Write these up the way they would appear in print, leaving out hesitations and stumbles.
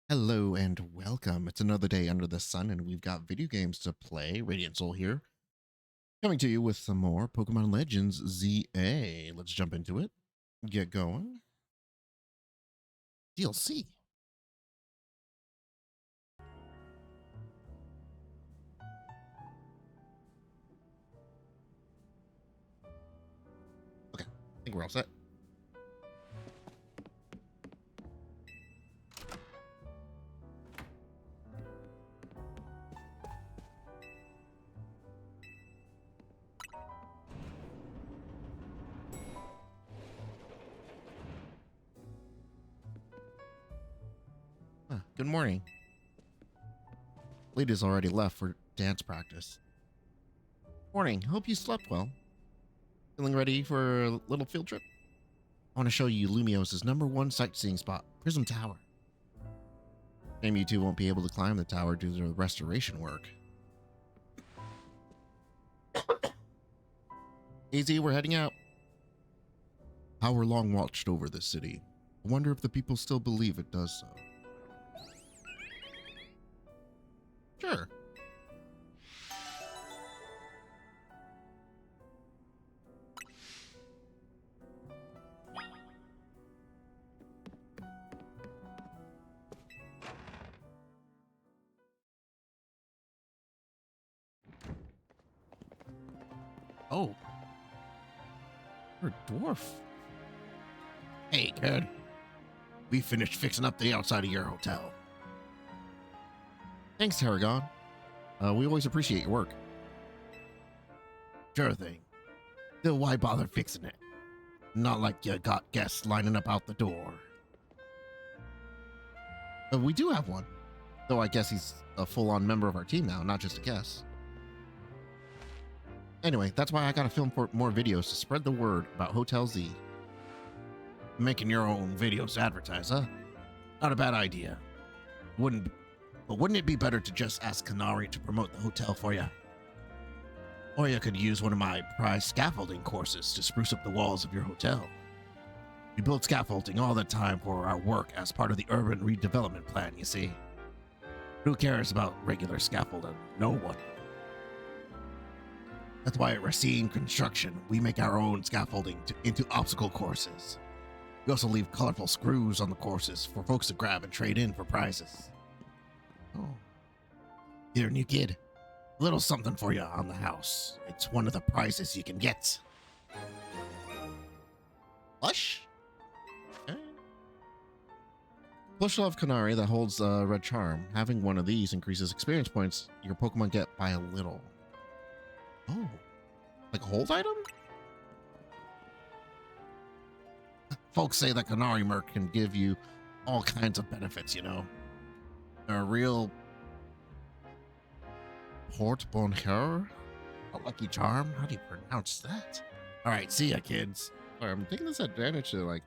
Hello and welcome. It's another day under the sun, and we've got video games to play. Radiant Soul here, coming to you with some more Pokemon Legends ZA. Let's jump into it. Get going. DLC. Okay, I think we're all set. Good morning. Ladies already left for dance practice. Morning. Hope you slept well. Feeling ready for a little field trip? I want to show you Lumios's #1 sightseeing spot, Prism Tower. Maybe you two won't be able to climb the tower due to the restoration work. Easy, we're heading out. Hour long watched over the city. I wonder if the people still believe it does so. Sure. Oh, you're a dwarf. Hey, kid. We finished fixing up the outside of your hotel. Thanks, Tarragon. We always appreciate your work. Sure thing. Still, why bother fixing it? Not like you got guests lining up out the door. We do have one. Though I guess he's a full-on member of our team now, not just a guest. Anyway, that's why I gotta film for more videos to spread the word about Hotel Z. Making your own videos to advertise, huh? Not a bad idea. Wouldn't it be better to just ask Kanari to promote the hotel for you? Or you could use one of my prize scaffolding courses to spruce up the walls of your hotel. We build scaffolding all the time for our work as part of the urban redevelopment plan, you see. Who cares about regular scaffolding? No one. That's why at Racine Construction, we make our own scaffolding into obstacle courses. We also leave colorful screws on the courses for folks to grab and trade in for prizes. Oh. Here, new kid. A little something for you on the house. It's one of the prizes you can get. Plush? Okay. Plush of Kanari that holds a red charm. Having one of these increases experience points your Pokemon get by a little. Oh. Like a hold item? Folks say that Kanari Merc can give you all kinds of benefits, you know. A real Port Bonheur? A lucky charm? How do you pronounce that? Alright, see ya, kids. Sorry, I'm taking this advantage to, like,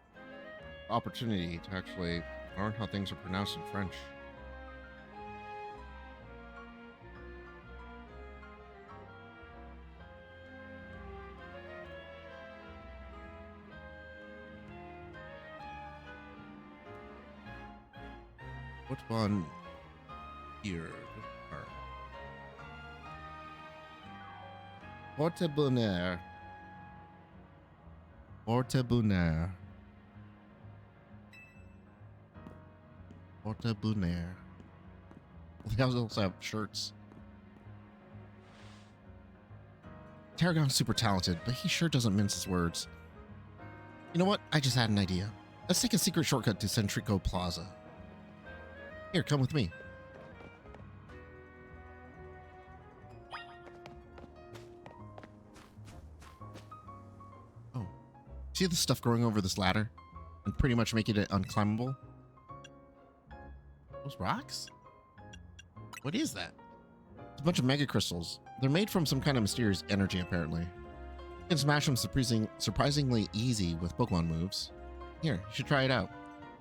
opportunity to actually learn how things are pronounced in French. What one here? Porte Bonheur. Porte Bonheur. Porte Bonheur. They also have shirts. Tarragon's super talented, but he sure doesn't mince his words. You know what? I just had an idea. Let's take a secret shortcut to Centrico Plaza. Here, come with me. Oh. See the stuff growing over this ladder? And pretty much making it unclimbable? Those rocks? What is that? It's a bunch of mega crystals. They're made from some kind of mysterious energy, apparently. You can smash them surprisingly easy with Pokemon moves. Here, you should try it out.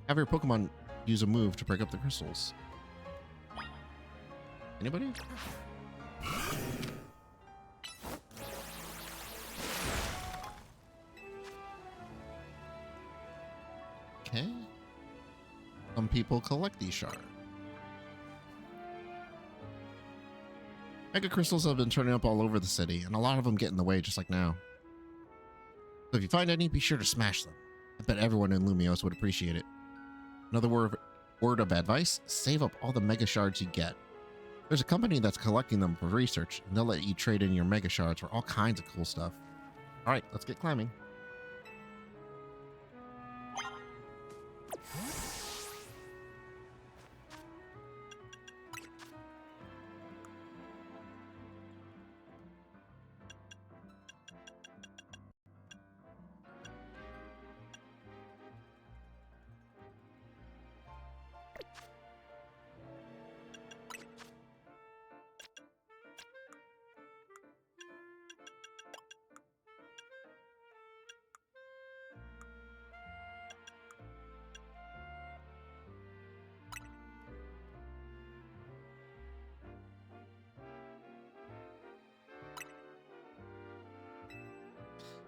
Have your Pokemon use a move to break up the crystals. Anybody? Okay. Some people collect these shards. Mega crystals have been turning up all over the city, and a lot of them get in the way just like now. So if you find any, be sure to smash them. I bet everyone in Lumios would appreciate it. Another word of advice, save up all the mega shards you get. There's a company that's collecting them for research, and they'll let you trade in your mega shards for all kinds of cool stuff. Alright, let's get climbing.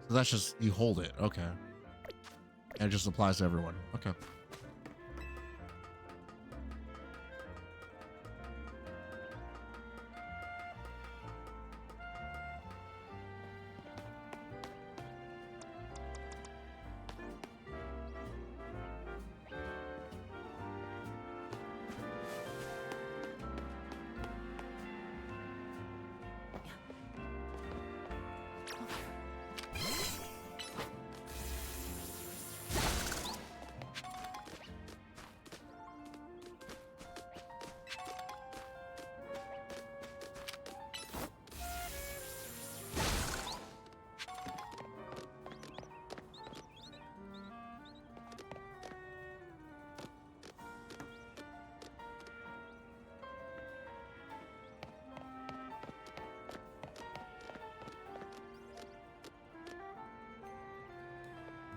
So that's just, you hold it. Okay. And it just applies to everyone. Okay.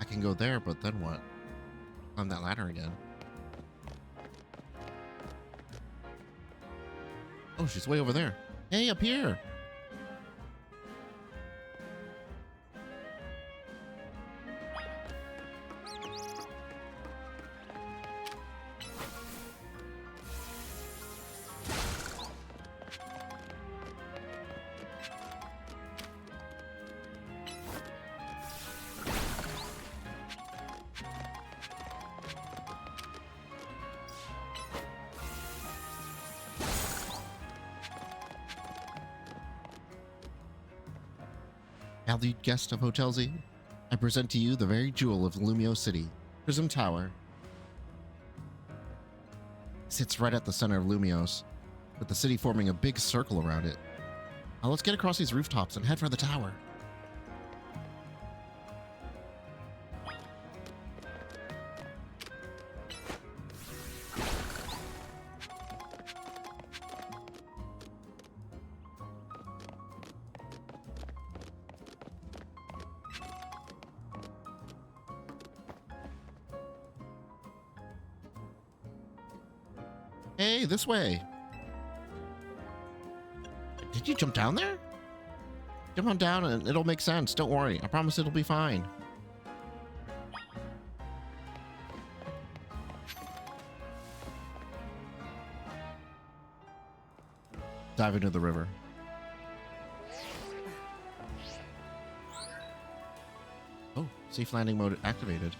I can go there, but then what? Climb that ladder again. Oh, she's way over there. Hey, up here. Valued guest of Hotel Z, I present to you the very jewel of Lumio City, Prism Tower. It sits right at the center of Lumios, with the city forming a big circle around it. Now let's get across these rooftops and head for the tower. Hey, this way. Did you jump down there? Jump on down and it'll make sense. Don't worry. I promise it'll be fine. Dive into the river. Oh, safe landing mode activated.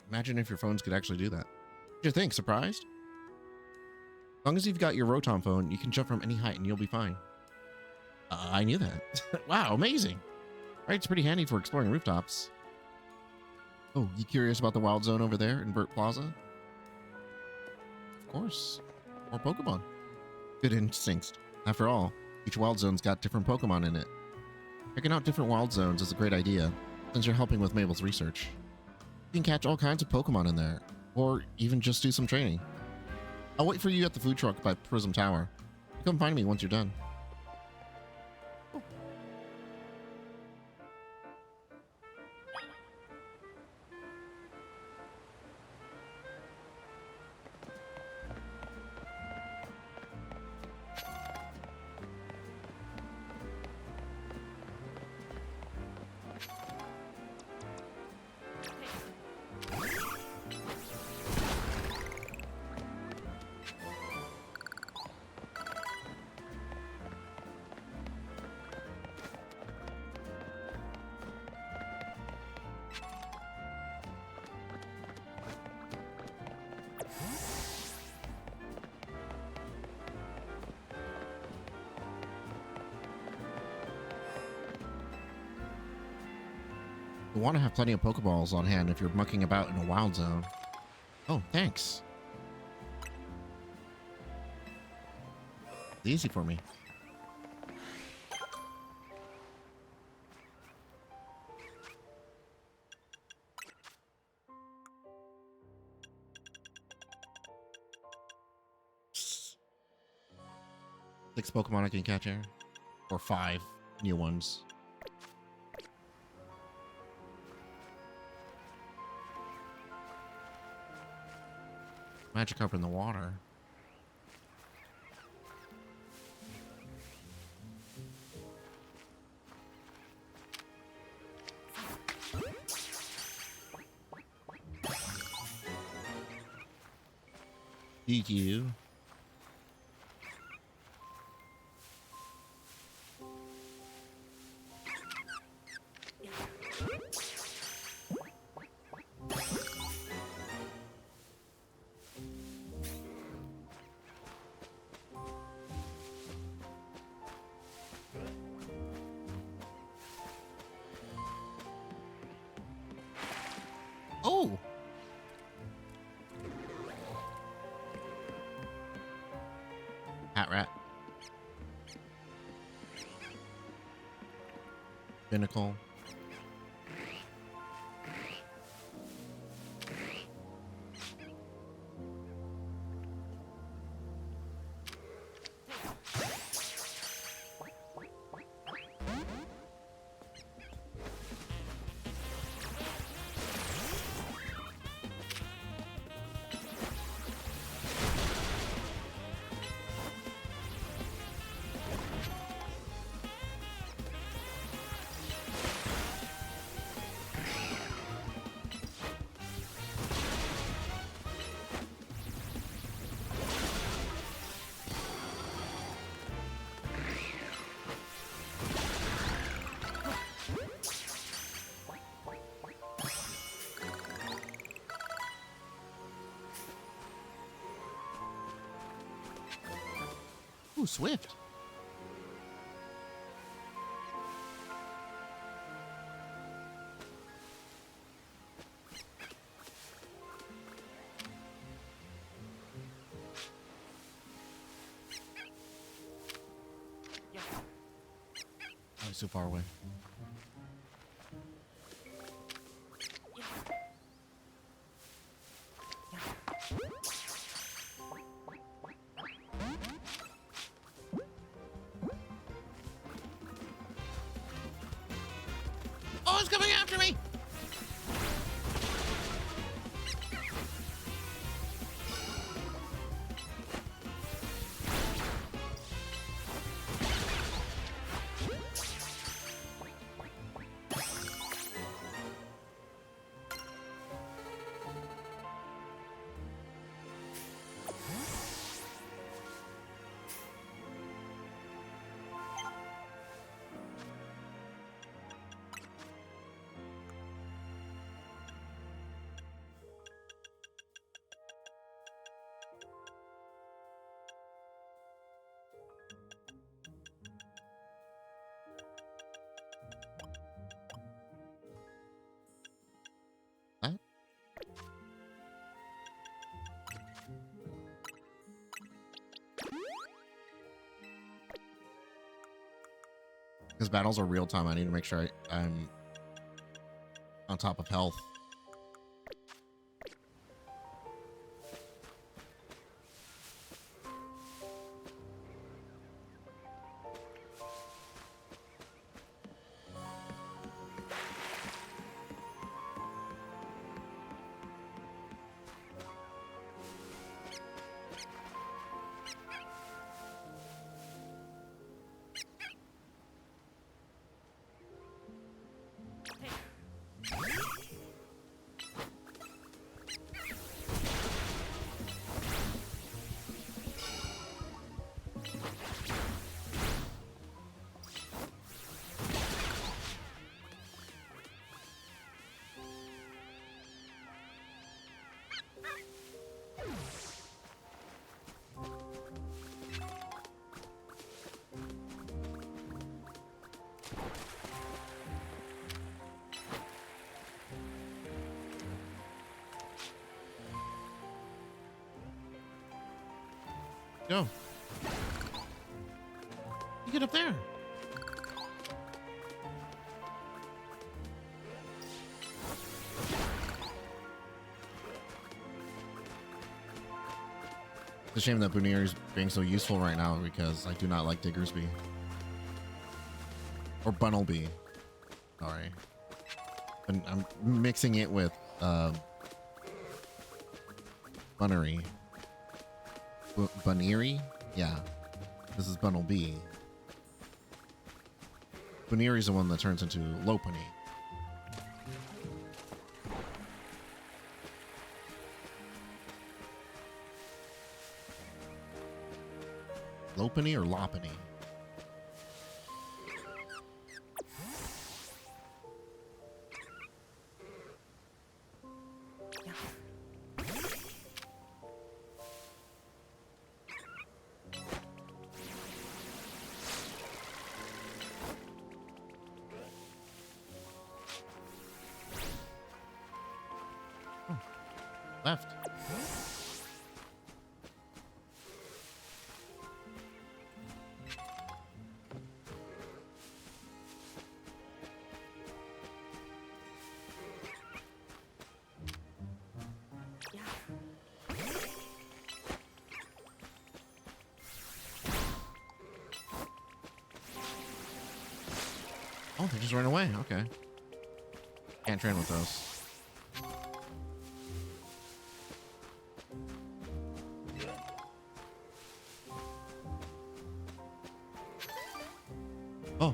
Imagine if your phones could actually do that. What do you think? Surprised? As long as you've got your Rotom phone, you can jump from any height and you'll be fine. I knew that. Wow, amazing. Right, it's pretty handy for exploring rooftops. Oh, you curious about the wild zone over there in Burt Plaza? Of course. More Pokemon. Good instincts. After all, each wild zone's got different Pokemon in it. Checking out different wild zones is a great idea, since you're helping with Mabel's research. You can catch all kinds of Pokemon in there, or even just do some training. I'll wait for you at the food truck by Prism Tower. Come find me once you're done. You want to have plenty of Pokeballs on hand if you're mucking about in a wild zone. Oh, thanks. It's easy for me. Six Pokemon I can catch here. Or 5 new ones. Magikarp in the water. Thank you. Oh! Hat rat. Binnacle. Ooh, Swift. Oh, he's so far away. Oh, it's coming after me! What? Because battles are real time, I need to make sure I'm on top of health. Go. You get up there. It's a shame that Bunir is being so useful right now because I do not like Diggersby. Or Bunnelby. Sorry. And I'm mixing it with Bunnery. Bunnery? Yeah. This is Bunnelby. Bunnery is the one that turns into Lopunny. Lopunny or Lopunny? Left. Oh, they just ran away. Okay. Can't train with those. Oh.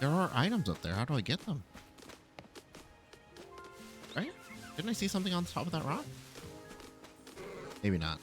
There are items up there. How do I get them? Right? Didn't I see something on the top of that rock? Maybe not.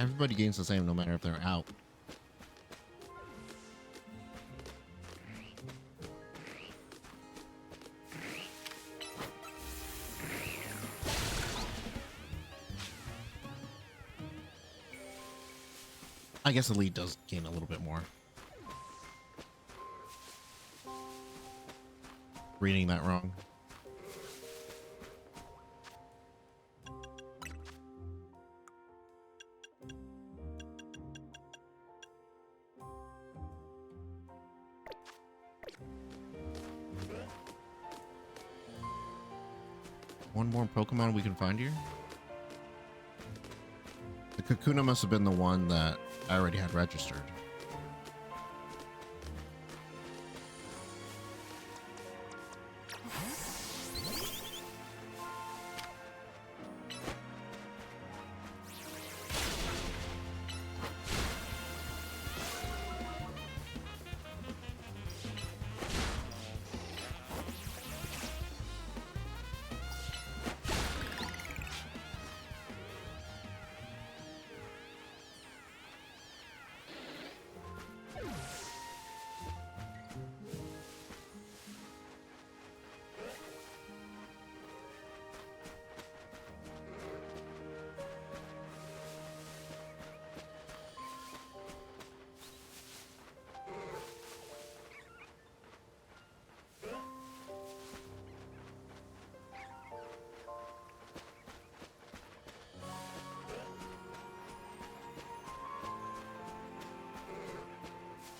Everybody gains the same no matter if they're out. I guess Elite does gain a little bit more. Reading that wrong. One more Pokemon we can find here. The Kakuna must have been the one that I already had registered.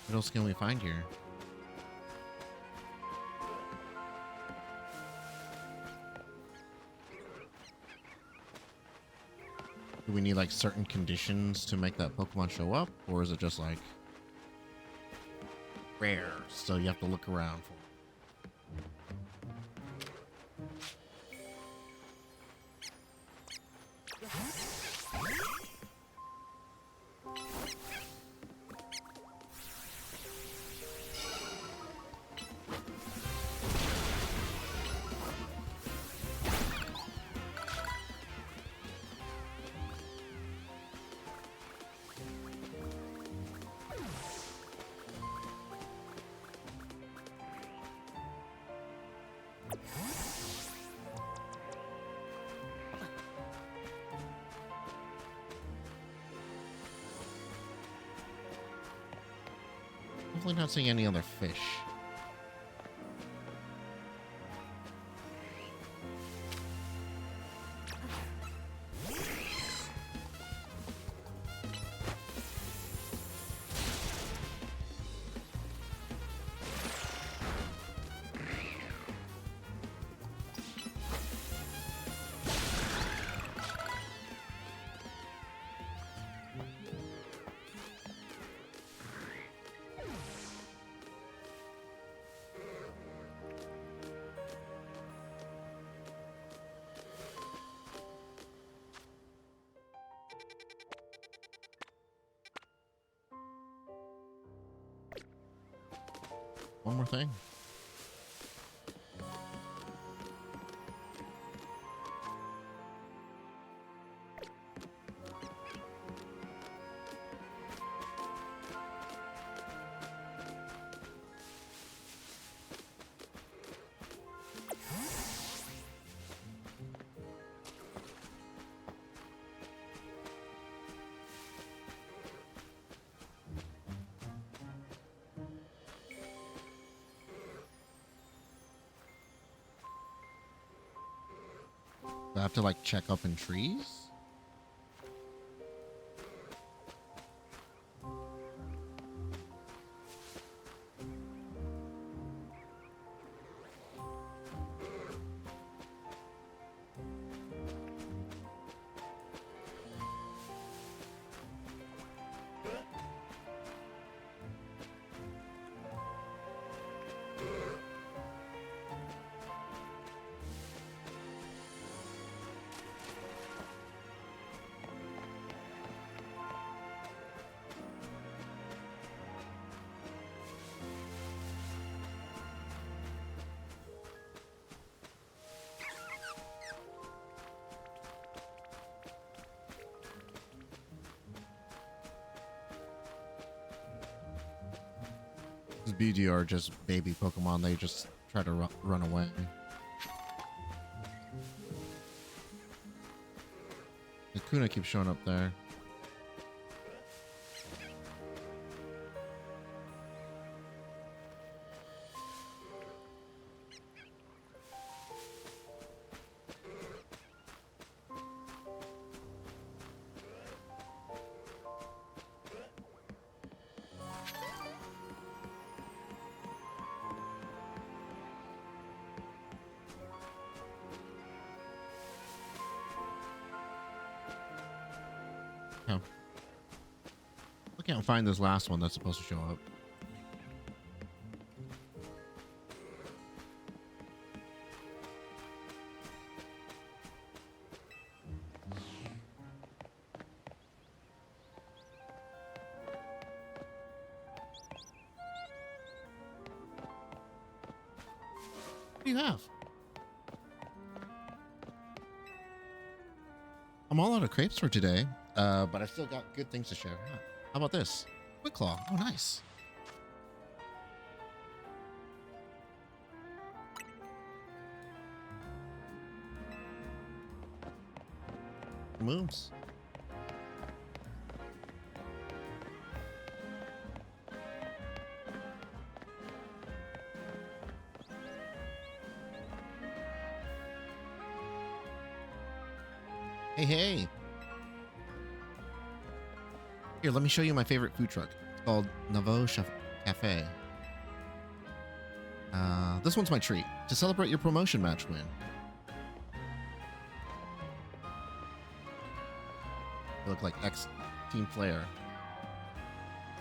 What else can we find here? Do we need like certain conditions to make that Pokemon show up? Or is it just like rare, so you have to look around for it? Definitely not seeing any other fish. One more thing. Do I have to like check up in trees? The BG are just baby Pokemon. They just try to run away. The Kuna keeps showing up there. Oh. I can't find this last one that's supposed to show up. What do you have? I'm all out of crepes for today, but I still got good things to share. Huh. How about this? Quick Claw. Oh, nice. Moves. Hey, hey. Here, let me show you my favorite food truck. It's called Nouveau Cafe. This one's my treat. To celebrate your promotion match win. You look like ex-team player.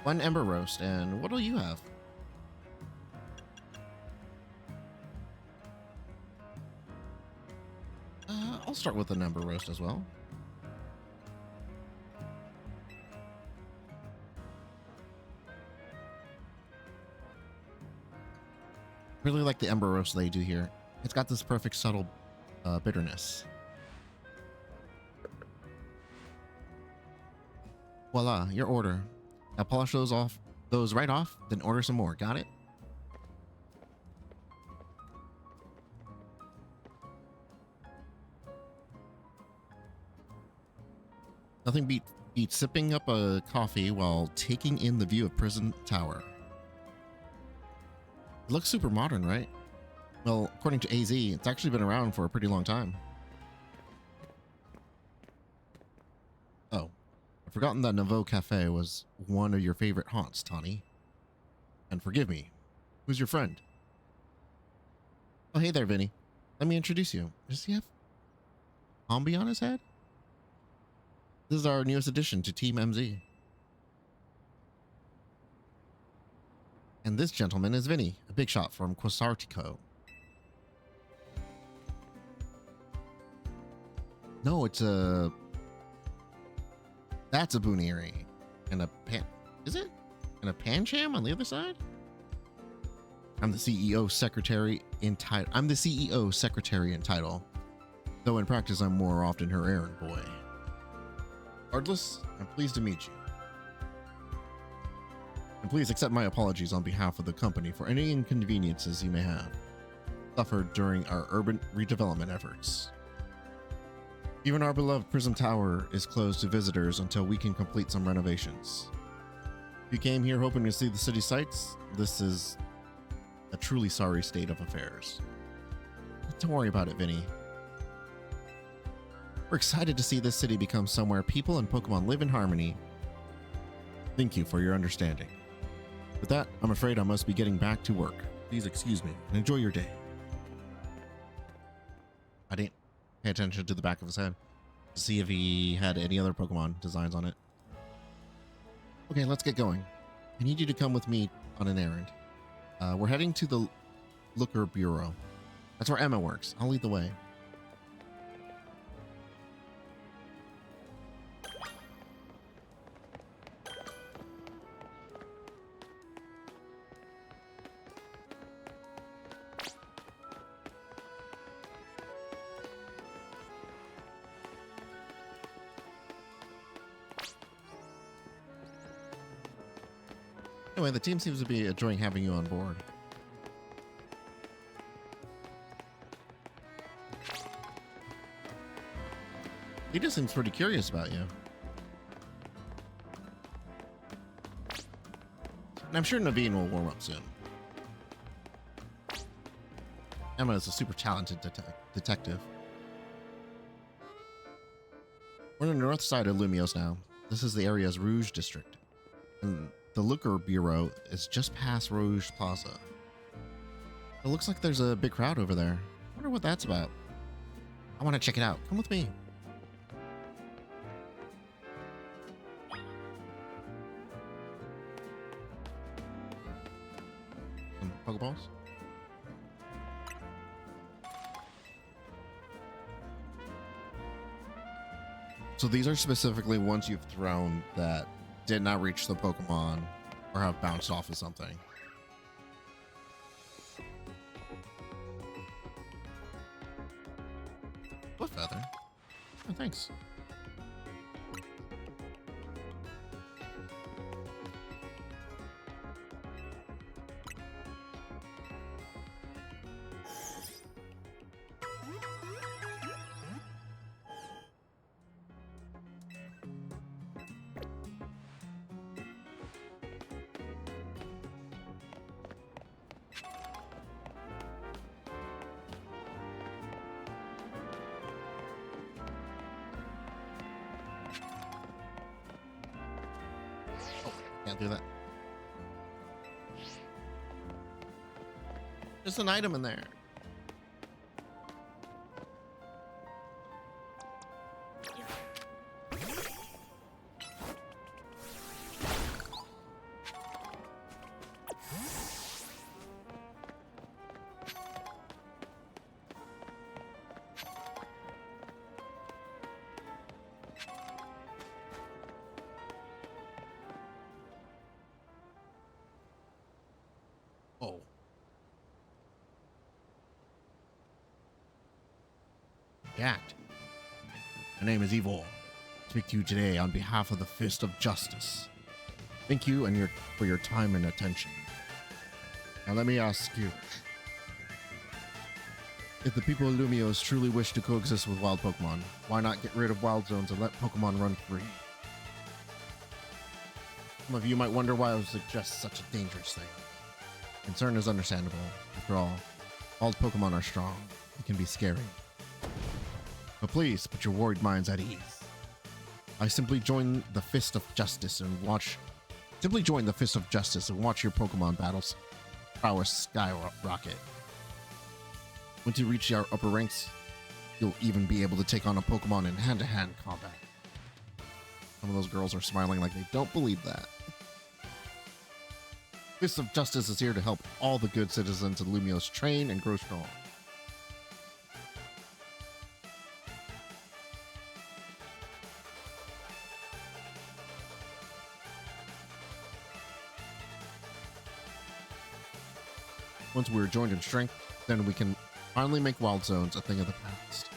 One Ember Roast, and what do you have? I'll start with an Ember Roast as well. Really like the Ember Roast they do here. It's got this perfect subtle bitterness. Voila, your order. Now polish those right off, then order some more. Got it? Nothing beats sipping up a coffee while taking in the view of Prison Tower. It looks super modern, right? Well, according to AZ, it's actually been around for a pretty long time. Oh, I've forgotten that Nouveau Cafe was one of your favorite haunts, Tawny. And forgive me, who's your friend? Oh, hey there, Vinny. Let me introduce you. Does he have Ombi on his head? This is our newest addition to Team MZ. And this gentleman is Vinny, a big shot from Quasartico. No, it's a... That's a Boonieri. And a pan... Is it? And a Pancham on the other side? I'm the CEO secretary in title. I'm the CEO secretary in title. Though in practice, I'm more often her errand boy. Regardless, I'm pleased to meet you. And please accept my apologies on behalf of the company for any inconveniences you may have suffered during our urban redevelopment efforts. Even our beloved Prison Tower is closed to visitors until we can complete some renovations. If you came here hoping to see the city sights, this is a truly sorry state of affairs. Don't worry about it, Vinny. We're excited to see this city become somewhere people and Pokemon live in harmony. Thank you for your understanding. With that, I'm afraid I must be getting back to work. Please excuse me and enjoy your day. I didn't pay attention to the back of his head to see if he had any other Pokemon designs on it. Okay, let's get going. I need you to come with me on an errand. We're heading to the Looker Bureau. That's where Emma works. I'll lead the way. Anyway, the team seems to be enjoying having you on board. He just seems pretty curious about you. And I'm sure Naveen will warm up soon. Emma is a super talented detective. We're on the north side of Lumios now. This is the area's Rouge district. And the Looker Bureau is just past Rouge Plaza. It looks like there's a big crowd over there. I wonder what that's about. I want to check it out. Come with me. Some Pokeballs? So these are specifically ones you've thrown that did not reach the Pokemon or have bounced off of something. What feather? Oh, thanks. Can't do that. There's an item in there. Oh. Act. My name is Evil. I speak to you today on behalf of the Fist of Justice. Thank you for your time and attention. Now let me ask you. If the people of Lumios truly wish to coexist with wild Pokemon, why not get rid of wild zones and let Pokemon run free? Some of you might wonder why I would suggest such a dangerous thing. Concern is understandable. After all, wild Pokemon are strong. It can be scary. But please put your worried minds at ease. I simply join the Fist of Justice and watch your Pokemon battles prowess skyrocket. Once you reach our upper ranks, you'll even be able to take on a Pokemon in hand-to-hand combat. Some of those girls are smiling like they don't believe that. Fist of Justice is here to help all the good citizens of Lumios train and grow strong. Once we're joined in strength, then we can finally make wild zones a thing of the past.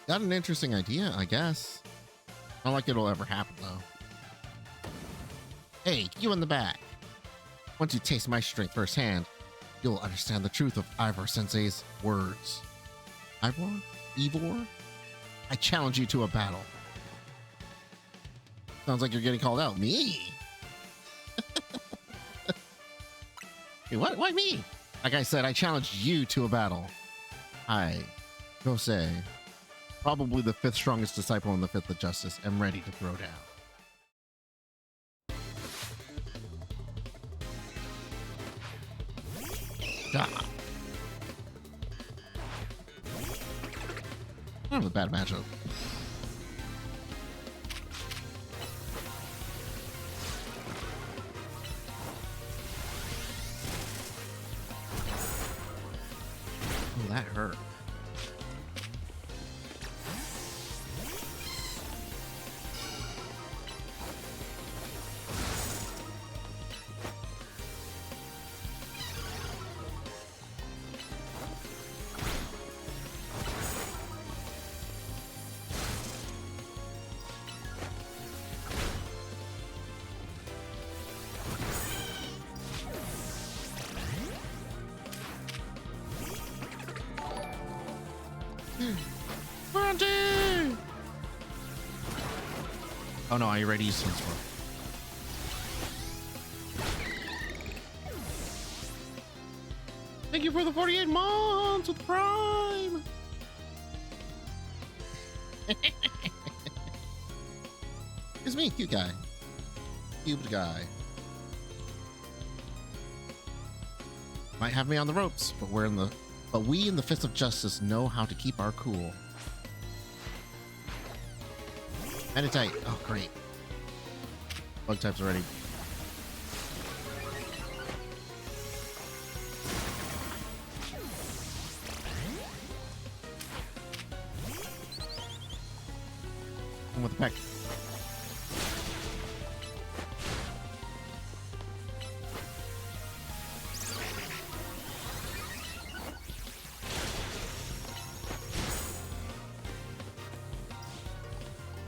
Got an interesting idea, I guess. Not like it'll ever happen, though. Hey, you in the back. Once you taste my strength firsthand, you'll understand the truth of Ivor Sensei's words. Ivor? Ivor? I challenge you to a battle. Sounds like you're getting called out. Me? Hey, what? Why me? Like I said, I challenged you to a battle. I, Jose, probably the 5th strongest disciple in the Fist of Justice, am ready to throw down. Ah. Not a bad matchup. Oh, that hurt. Monty! Oh no, I already used Sun's Roar. Thank you for the 48 months with Prime! It's me, cute guy. Cubed guy. Might have me on the ropes, but we in the Fist of Justice know how to keep our cool. Meditate. Oh, great. Bug types already. Come with the peck.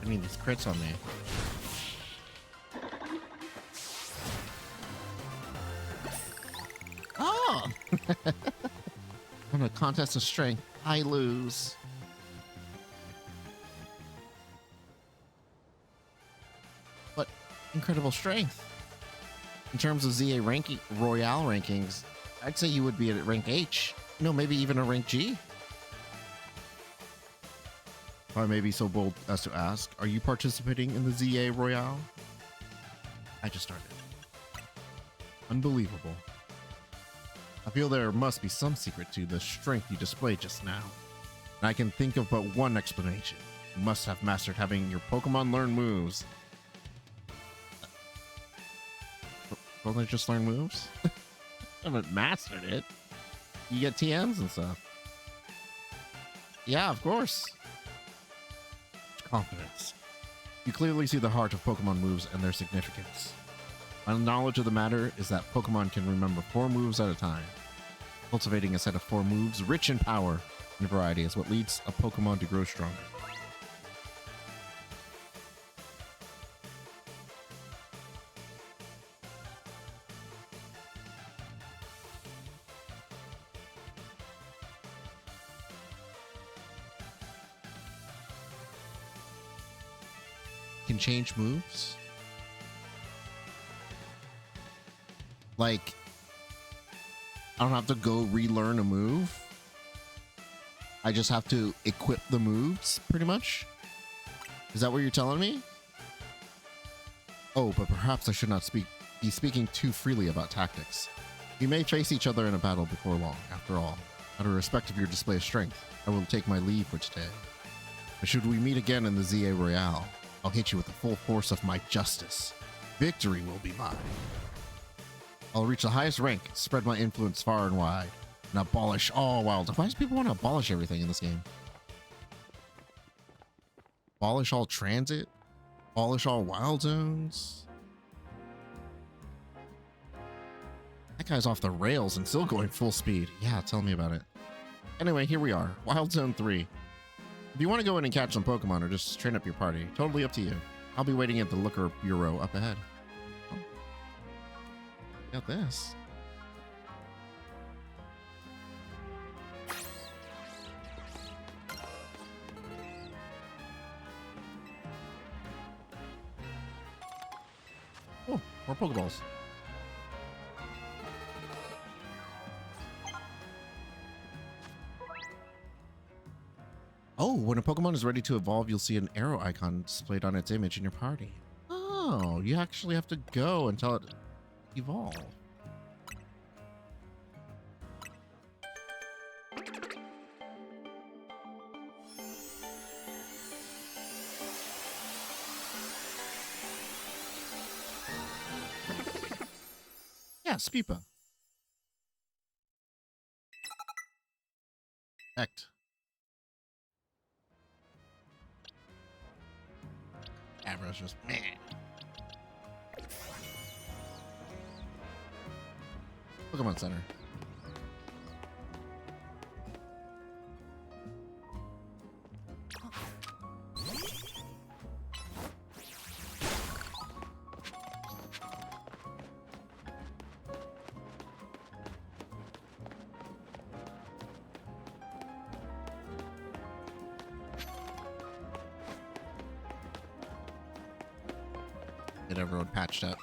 I mean, these crits on me. Oh! On a contest of strength, I lose. But incredible strength. In terms of ZA ranking, Royale rankings, I'd say you would be at rank H. No, maybe even a rank G. If I may be so bold as to ask, are you participating in the ZA Royale? I just started. Unbelievable. I feel there must be some secret to the strength you displayed just now. And I can think of but one explanation. You must have mastered having your Pokemon learn moves. Don't they just learn moves? I haven't mastered it. You get TMs and stuff. Yeah, of course. Confidence. You clearly see the heart of Pokemon moves and their significance. My knowledge of the matter is that Pokemon can remember 4 moves at a time. Cultivating a set of 4 moves rich in power and variety is what leads a Pokemon to grow stronger. Can change moves? Like, I don't have to go relearn a move. I just have to equip the moves, pretty much. Is that what you're telling me? Oh, but perhaps I should not be speaking too freely about tactics. We may face each other in a battle before long, after all. Out of respect of your display of strength, I will take my leave for today. But should we meet again in the ZA Royale, I'll hit you with the full force of my justice. Victory will be mine. I'll reach the highest rank, spread my influence far and wide, and abolish all wild... Why do people want to abolish everything in this game? Abolish all transit? Abolish all wild zones? That guy's off the rails and still going full speed. Yeah, tell me about it. Anyway, here we are. Wild Zone 3. If you want to go in and catch some Pokemon or just train up your party, totally up to you. I'll be waiting at the Looker Bureau up ahead. Oh. Got this. Oh, more Pokeballs. Oh, when a Pokemon is ready to evolve, you'll see an arrow icon displayed on its image in your party. Oh, you actually have to go until it evolves. Yeah, Speepa. Act. Camera's just meh. Pokemon Center. Get everyone patched up.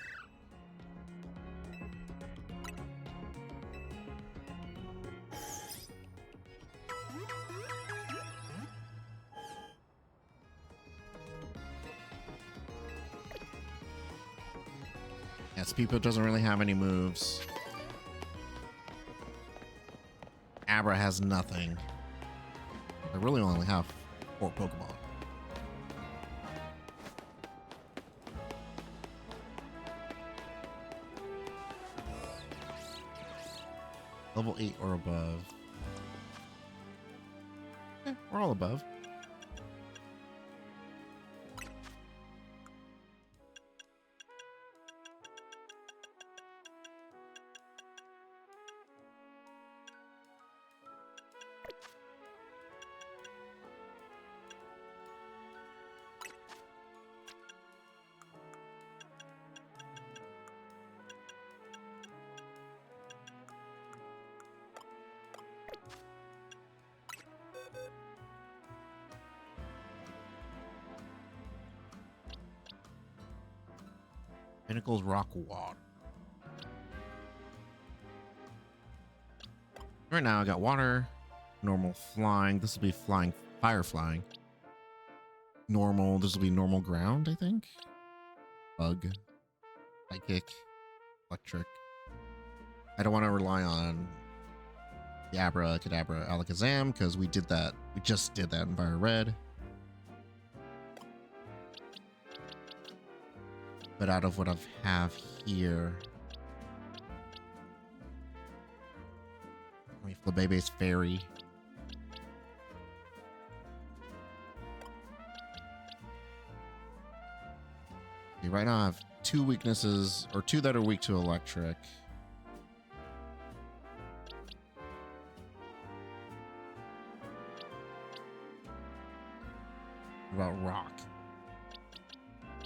Yes, Peepo doesn't really have any moves. Abra has nothing. I really only have 4 Pokemon. Level 8 or above. We're all above. Pinnacles, rock, water. Right now I got water, normal, flying. This will be flying, fire flying. Normal, this will be normal ground, I think. Bug, psychic, electric. I don't want to rely on the Abra, Kadabra, Alakazam because we did that. We just did that in Fire Red. But out of what I have here, Flabebe's Fairy. Okay, right now I have 2 weaknesses, or 2 that are weak to electric. What about rock?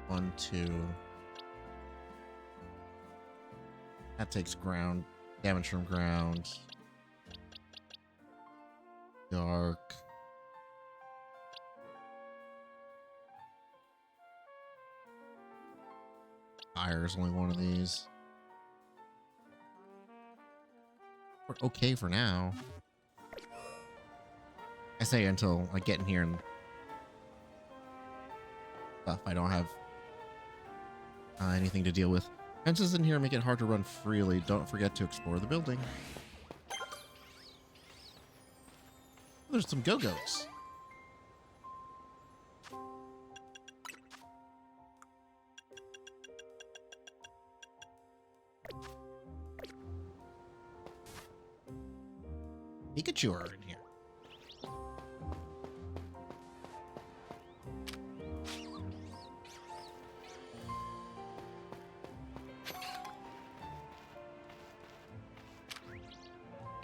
1, 2. That takes ground damage from ground. Dark. Fire is only one of these. We're okay for now. I say until I get in here and stuff. I don't have anything to deal with. Fences in here make it hard to run freely. Don't forget to explore the building. There's some Go-Go's. Pikachu are in here.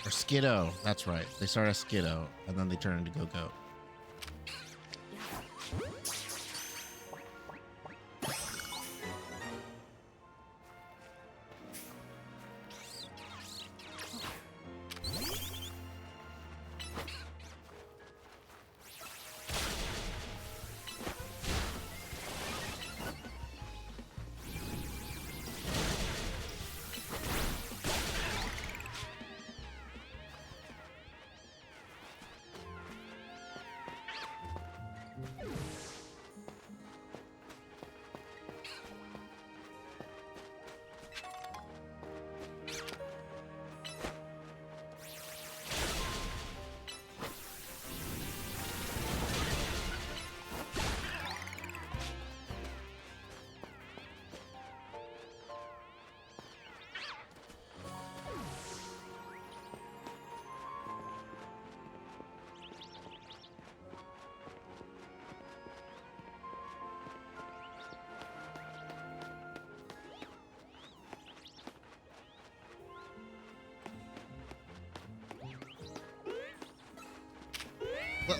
Or Skiddo, that's right. They start as Skiddo, and then they turn into Go-Go.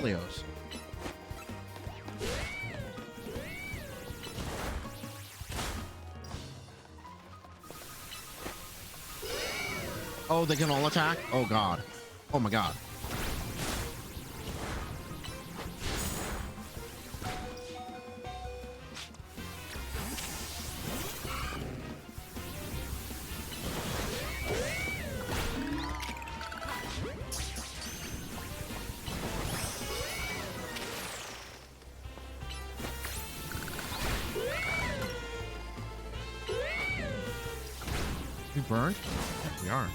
Leos. Oh, they can all attack? Oh god. Oh my god. burned? Yes, we are.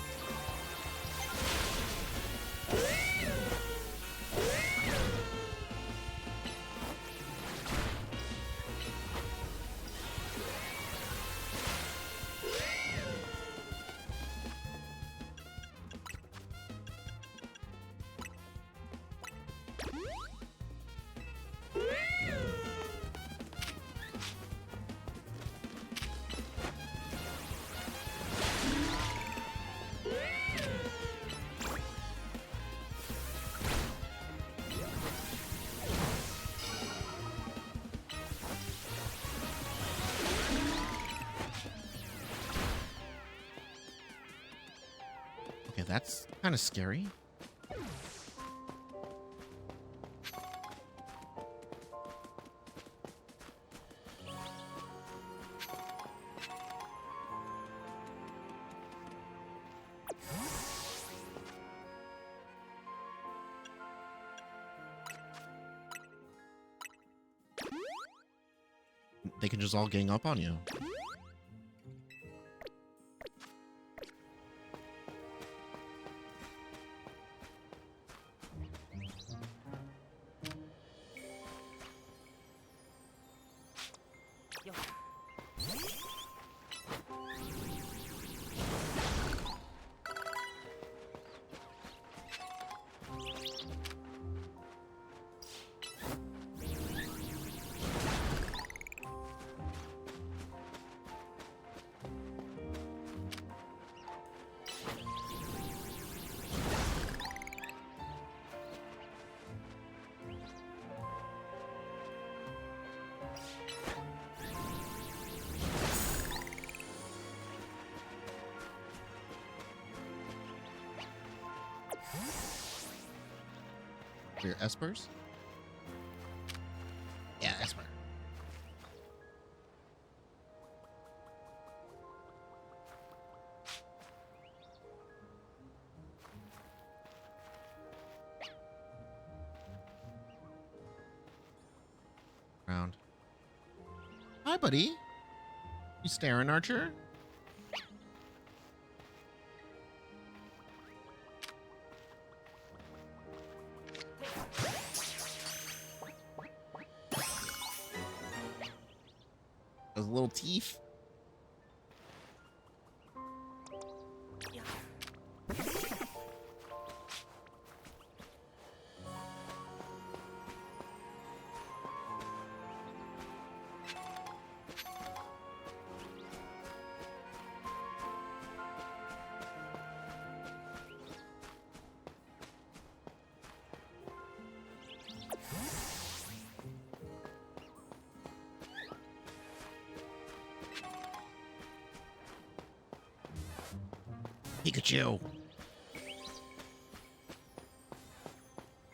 Okay, that's kind of scary. They can just all gang up on you. For your espers? Yeah, esper. Round. Hi, buddy. You staring, Archer? Those little teeth. Pikachu.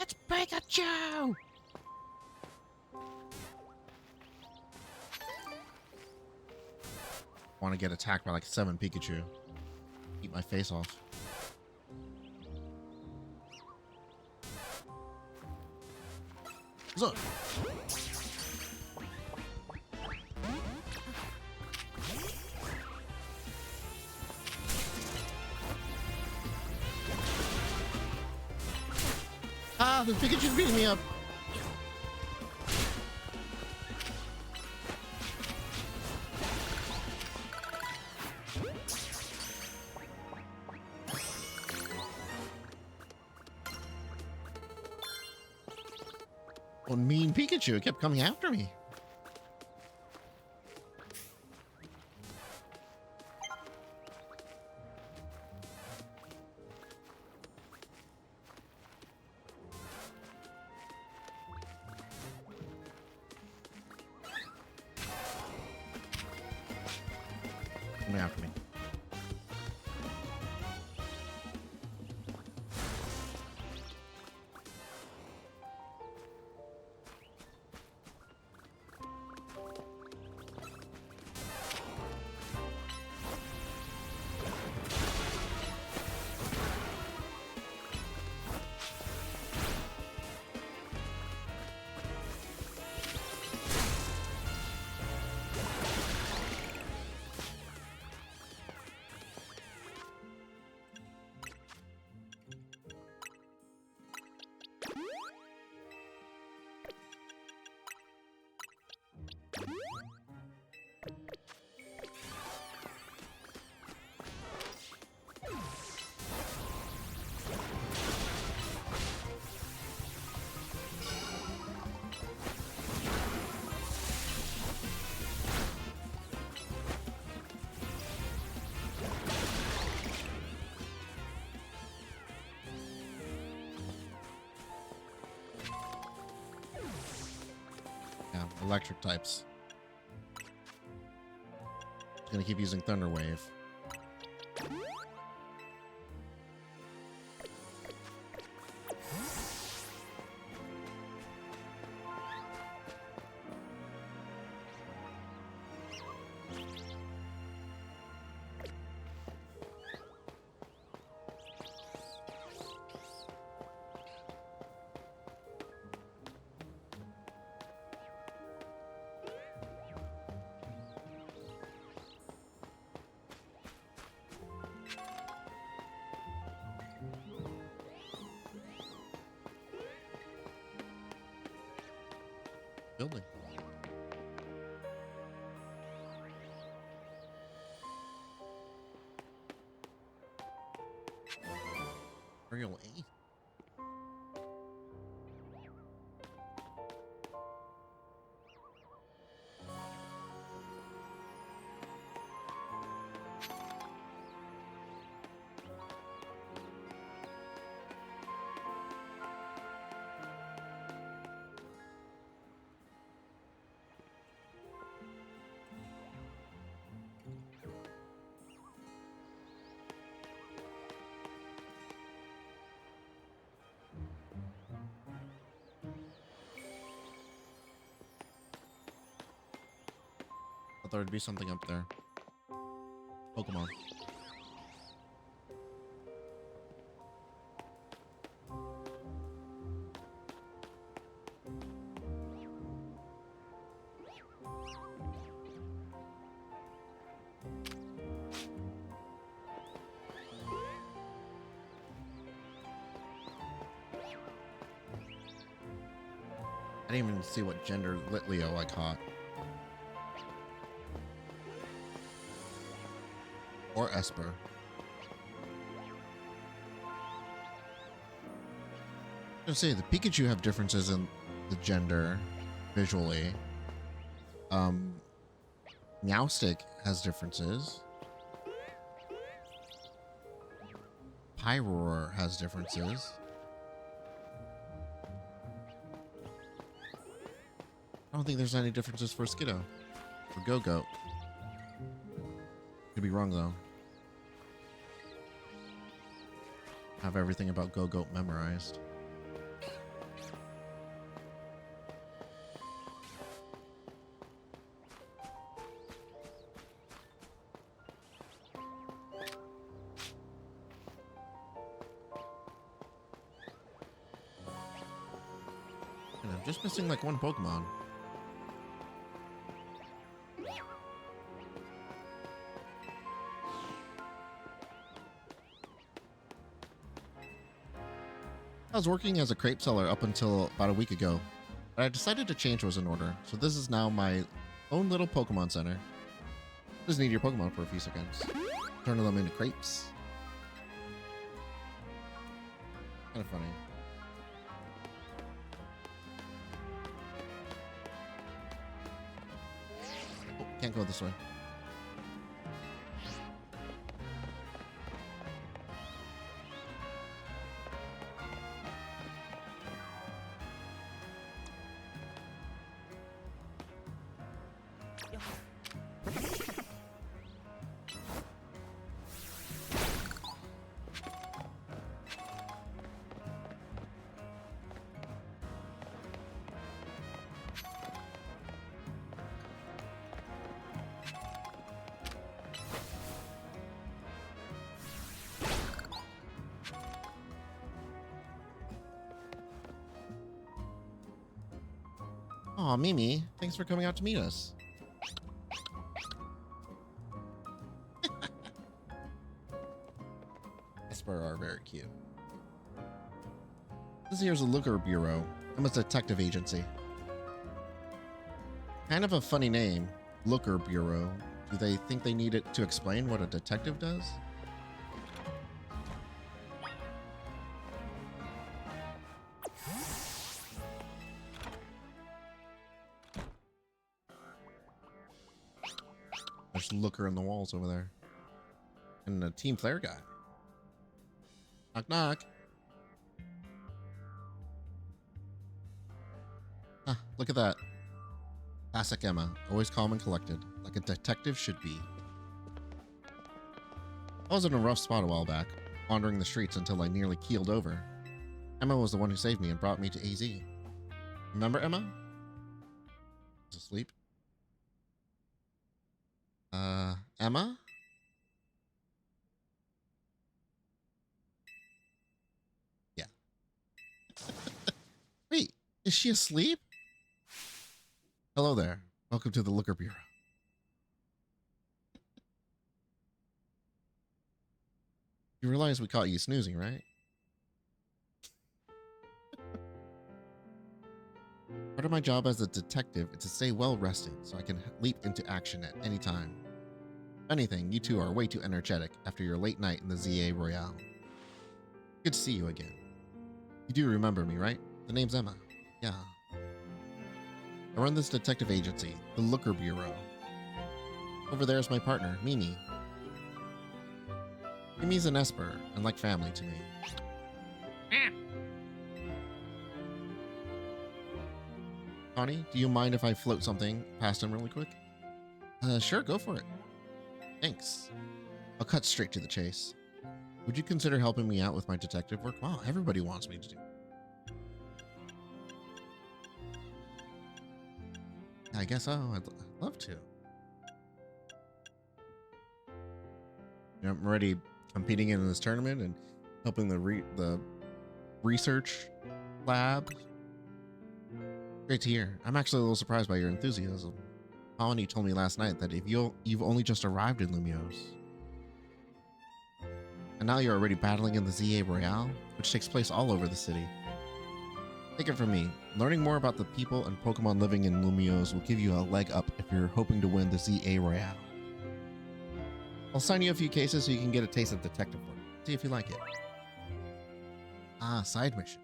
It's Pikachu. Want to get attacked by like 7 Pikachu. Eat my face off. Look. Ah, the Pikachu's beating me up. Well, mean Pikachu, it kept coming after me. Coming after me. electric types. He's gonna keep using Thunder Wave. Building. Aerial A. I thought there'd be something up there. Pokemon. I didn't even see what gender Litleo I caught. Or Esper. I was gonna say the Pikachu have differences in the gender visually. Meowstic has differences. Pyroar has differences. I don't think there's any differences for Skiddo or Go-Goat. Could be wrong though. Have everything about Go-Goat memorized. And I'm just missing like one Pokemon. I was working as a crepe seller up until about a week ago, but I decided to change what was in order. So this is now my own little Pokemon center. Just need your Pokemon for a few seconds. Turning them into crepes. Kind of funny. Oh, can't go this way. Aw, Mimi, thanks for coming out to meet us. Esper are very cute. This here's a Looker Bureau. I'm a detective agency. Kind of a funny name, Looker Bureau. Do they think they need it to explain what a detective does? There's Looker in the walls over there. And a Team Flare guy. Knock knock. Ah, look at that. Classic Emma, always calm and collected, like a detective should be. I was in a rough spot a while back, wandering the streets until I nearly keeled over. Emma was the one who saved me and brought me to AZ. Remember Emma? Was asleep? Emma? Yeah. Wait, is she asleep? Hello there. Welcome to the Liquor Bureau. You realize we caught you snoozing, right? Part of my job as a detective is to stay well rested so I can leap into action at any time. If anything, you two are way too energetic after your late night in the ZA Royale. Good to see you again. You do remember me, right? The name's Emma. Yeah. I run this detective agency, the Looker Bureau. Over there is my partner, Mimi. Mimi's an Esper and like family to me. Connie, do you mind if I float something past him really quick? Sure, go for it. Thanks. I'll cut straight to the chase. Would you consider helping me out with my detective work? Wow, everybody wants me to do. I guess so. I'd love to. I'm already competing in this tournament and helping the research lab. Great to hear. I'm actually a little surprised by your enthusiasm. Colony told me last night that if you've only just arrived in Lumiose. And now you're already battling in the ZA Royale, which takes place all over the city. Take it from me, learning more about the people and Pokemon living in Lumiose will give you a leg up if you're hoping to win the ZA Royale. I'll sign you a few cases so you can get a taste of detective work. See if you like it. Ah, side mission.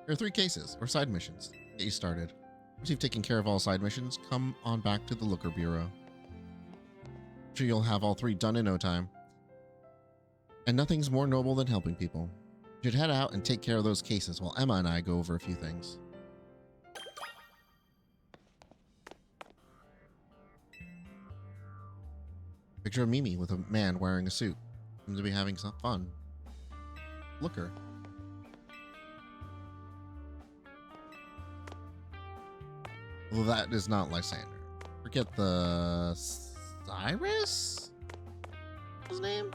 There are 3 cases, or side missions, to get you started. Once you've taken care of all side missions, come on back to the Looker Bureau. I'm sure you'll have all 3 done in no time. And nothing's more noble than helping people. You should head out and take care of those cases while Emma and I go over a few things. Picture of Mimi with a man wearing a suit. Seems to be having some fun. Looker. Well, that is not Lysander. Forget the Cyrus? What's his name?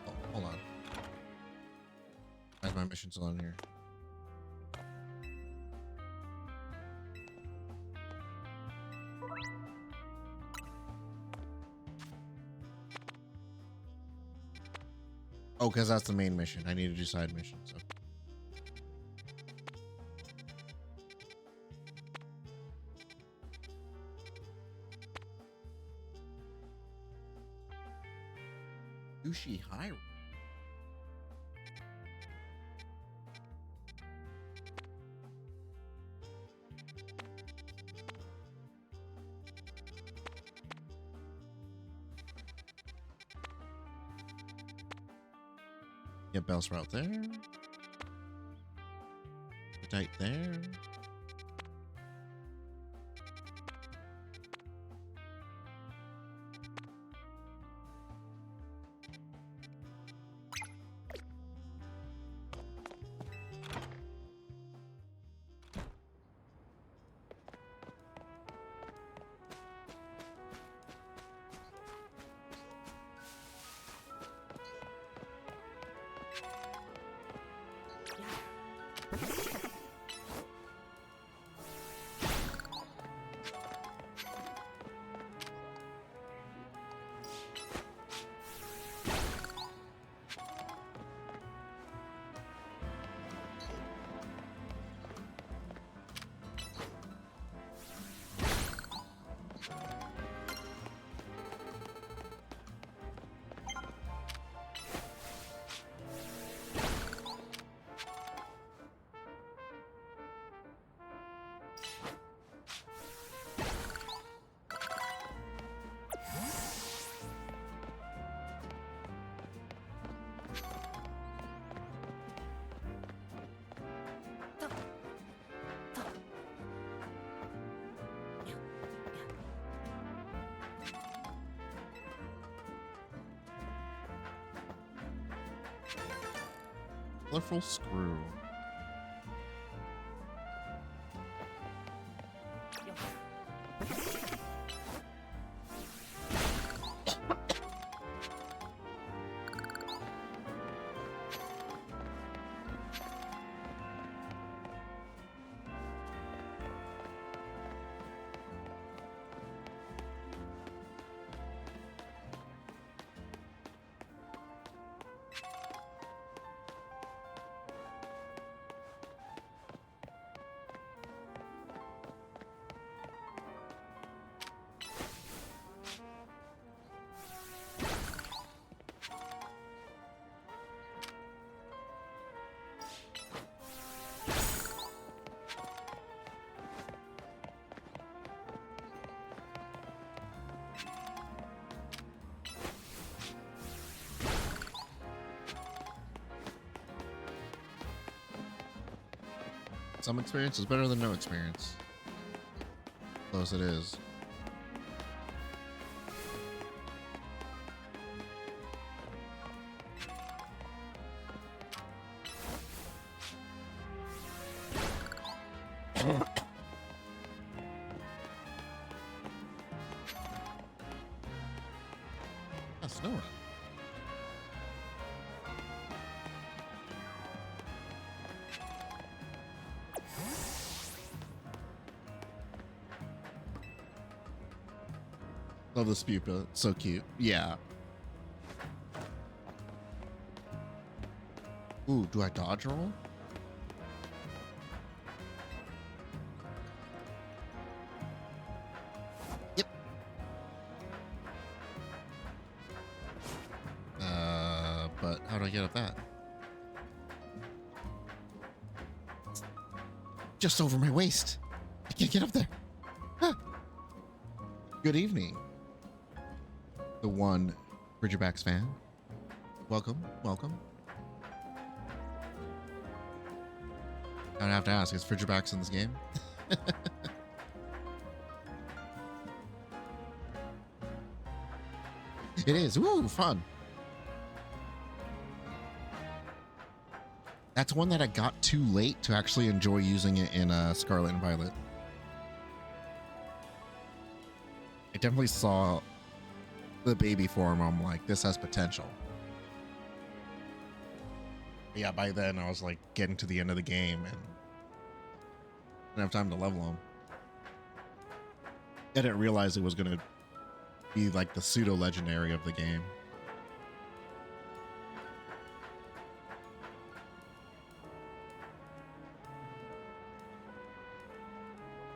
Oh, hold on. Why is my mission still on here? Oh, because that's the main mission. I need to do side missions. Okay. Sushi Hyrule. Get Bellsprout there. Tight there. Colorful screw. Some experience is better than no experience. Close it is. That's no run. Love the Spupa. It's so cute. Yeah. Ooh, do I dodge roll? Yep. But how do I get up that? Just over my waist. I can't get up there. Huh. Good evening. The one Ridgerbacks fan. Welcome, welcome. I don't have to ask, is Ridgerbacks in this game? It is. Woo, fun. That's one that I got too late to actually enjoy using it in Scarlet and Violet. I definitely saw the baby form. I'm like, this has potential. But yeah, by then I was like getting to the end of the game and didn't have time to level him. I didn't realize it was gonna be like the pseudo legendary of the game.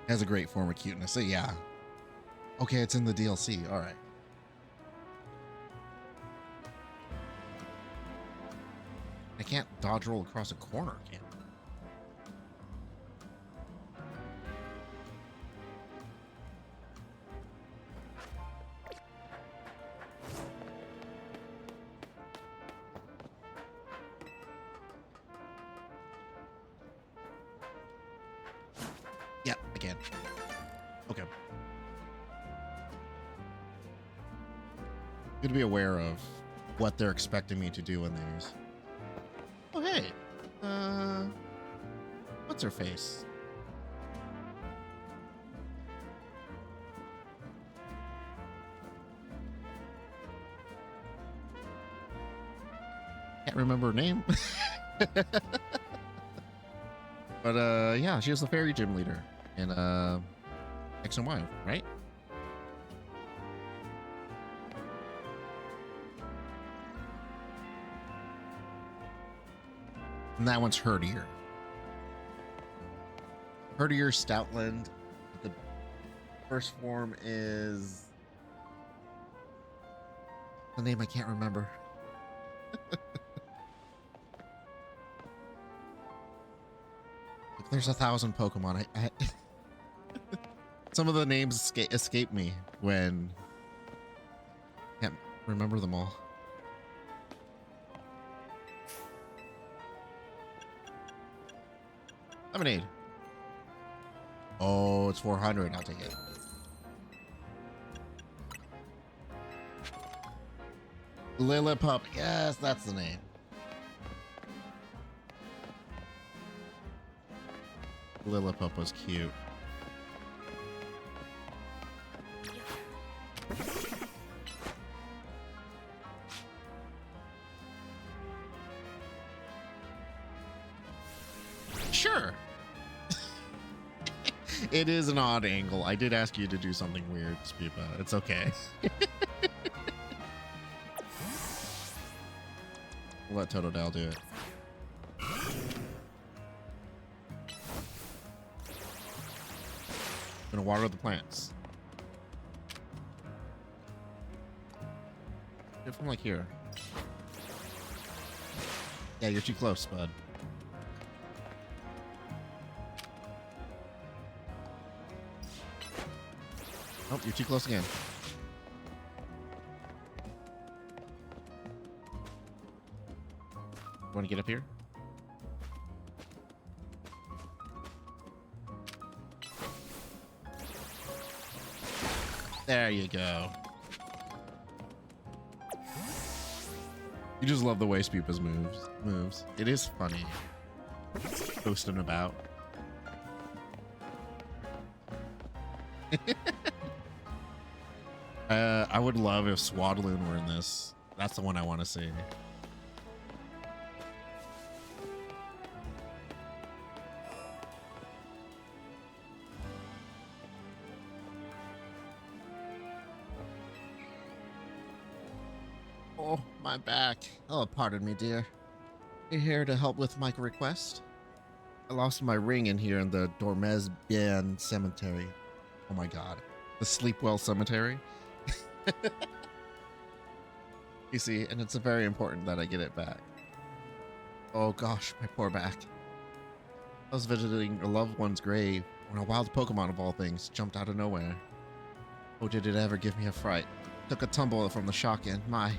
Has a great form of cuteness. So yeah. Okay, it's in the DLC. All right. I can't dodge roll across a corner, can I? Yeah, I can. Okay. Good to be aware of what they're expecting me to do in these. Oh, hey. What's her face? Can't remember her name. But, yeah, she was the fairy gym leader in, X and Y, right? And that one's Herdier. Herdier Stoutland. The first form is the name I can't remember. There's 1,000 Pokemon. I some of the names escape me when I can't remember them all. Lemonade. Oh, it's 400. I'll take it. Lillipup. Yes, that's the name. Lillipup was cute. Sure. It is an odd angle. I did ask you to do something weird, Spipa. It's okay. We'll let Totodile do it. Gonna water the plants. Get from like here. Yeah, you're too close, bud. Oh, you're too close again. Want to get up here? There you go. You just love the way Spipa's moves. It is funny. Coasting about. I would love if Swaddloon were in this. That's the one I want to see. Oh, my back. Oh, pardon me, dear. You're here to help with my request? I lost my ring in here in the Dormez Bien Cemetery. Oh my god. The Sleepwell Cemetery. You see, and it's very important that I get it back. Oh gosh, my poor back. I was visiting a loved one's grave when a wild Pokemon of all things jumped out of nowhere. Oh, did it ever give me a fright. Took a tumble from the shock and my,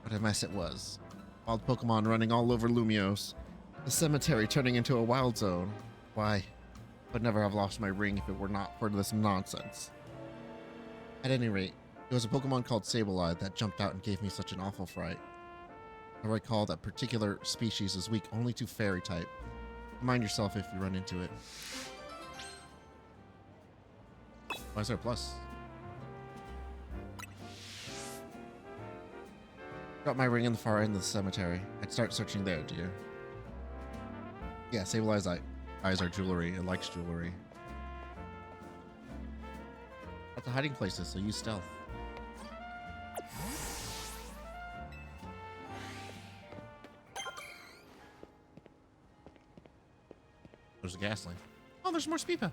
what a mess it was. Wild Pokemon running all over Lumios. The cemetery turning into a wild zone. Why, I would never have lost my ring if it were not for this nonsense. At any rate, it was a Pokemon called Sableye that jumped out and gave me such an awful fright. I recall that particular species is weak only to Fairy type. Mind yourself if you run into it. Why is there a plus? Got my ring in the far end of the cemetery. I'd start searching there, dear. Yeah, Sableye's eyes are jewelry. It likes jewelry. Lots of hiding places, so use stealth. There's a gas line. Oh, there's more Spipa.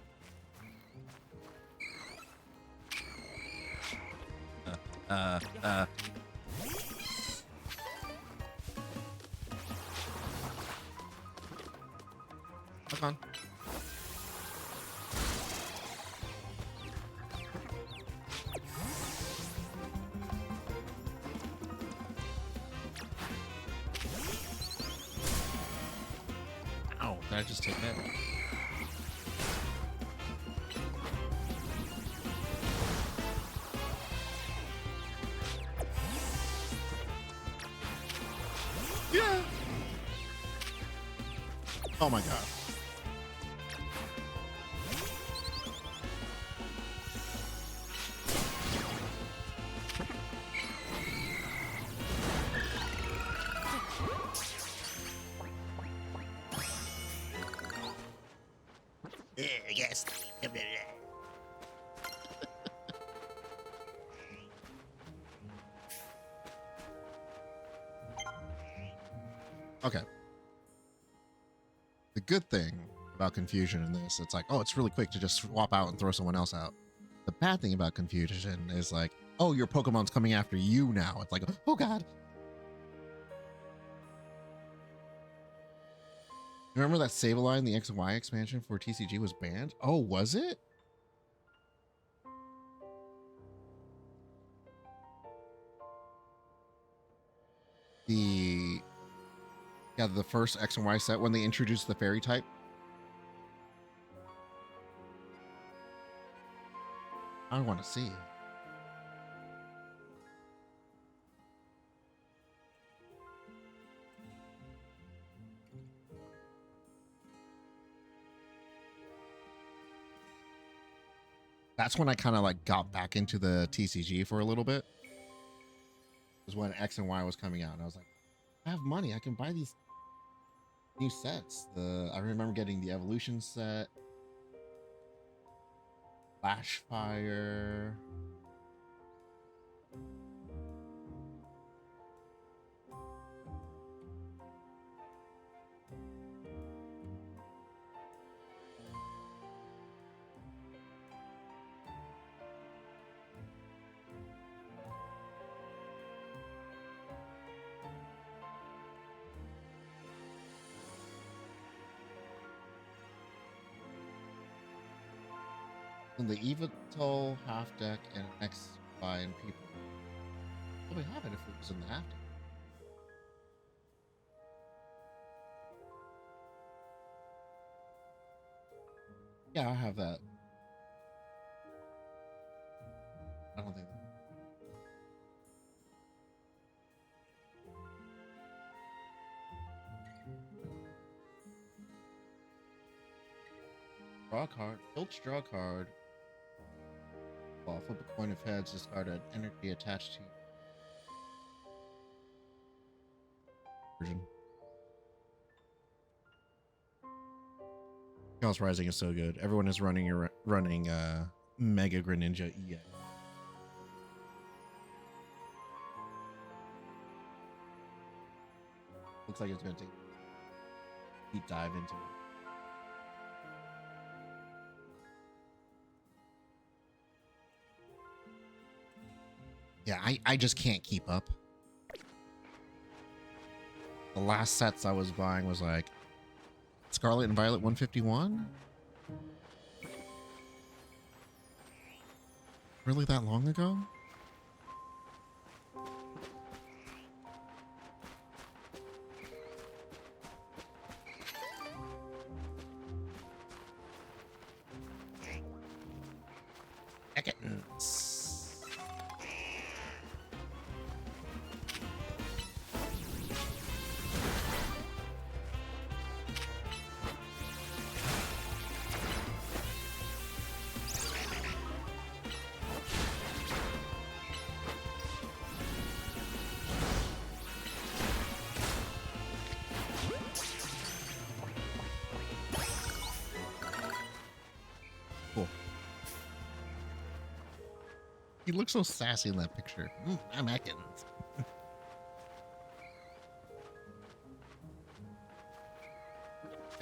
Come on. Ow, did I just take that? Yeah. Oh my god. Yes. Okay. The good thing about confusion in this, it's like, oh, it's really quick to just swap out and throw someone else out. The bad thing about confusion is like, oh, your Pokemon's coming after you now. It's like, oh god. Remember that Sableye in the X and Y expansion for TCG was banned? Oh, was it? The first X and Y set when they introduced the fairy type. I want to see. That's when I kind of like got back into the TCG for a little bit. Was when X and Y was coming out, and I was like, I have money, I can buy these new sets. I remember getting the Evolution set, Flashfire. And the Evital half deck and X, Y, and people. Probably have it if it was in the half deck. Yeah, I have that. I don't think. Draw a card. Filch, draw a card. Well, flip a coin of heads, discard an energy attached to version. Chaos Rising is so good. Everyone is running Mega Greninja EX. Looks like it's gonna take a deep dive into it. Yeah, I just can't keep up. The last sets I was buying was like Scarlet and Violet 151. Really that long ago? Seconds. Cool. He looks so sassy in that picture. I'm Ekans.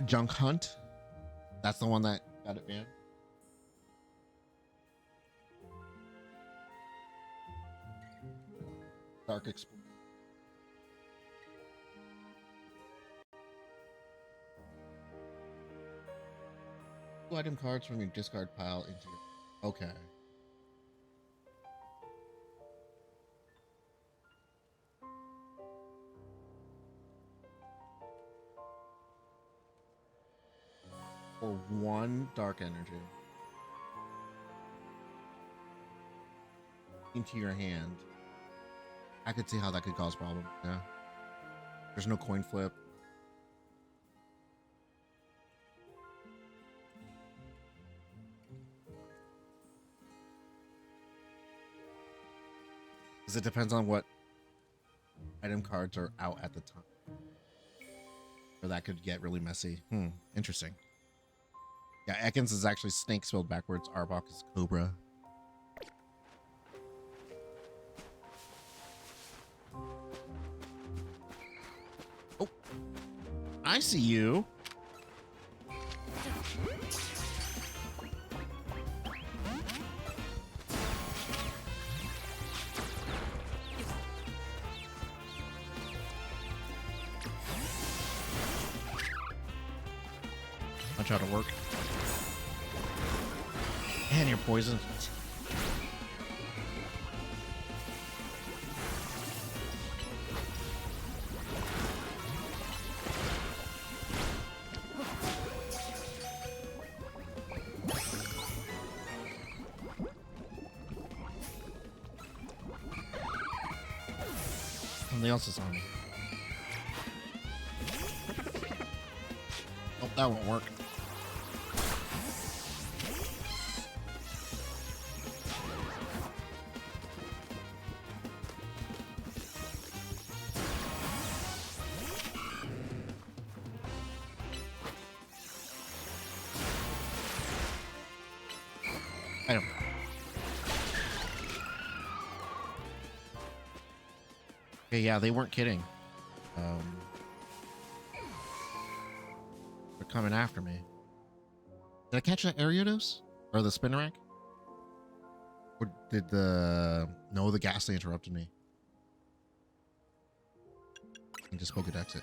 Junk Hunt. That's the one that got it banned. Dark Explorer. Two item cards from your discard pile into your. Okay. For one dark energy into your hand. I could see how that could cause problems. Yeah. There's no coin flip. Because it depends on what item cards are out at the time. Or that could get really messy. Interesting. Yeah, Ekans is actually snake spelled backwards. Arbok is cobra. Oh, I see you. Watch out to work. And you're poisoned. Something else is on me. Oh, that won't work. I don't. Okay, yeah, they weren't kidding. They're coming after me. Did I catch that Ariados? Or the Spinnerack? Or did the... No, the Ghastly interrupted me. I just spoke at exit.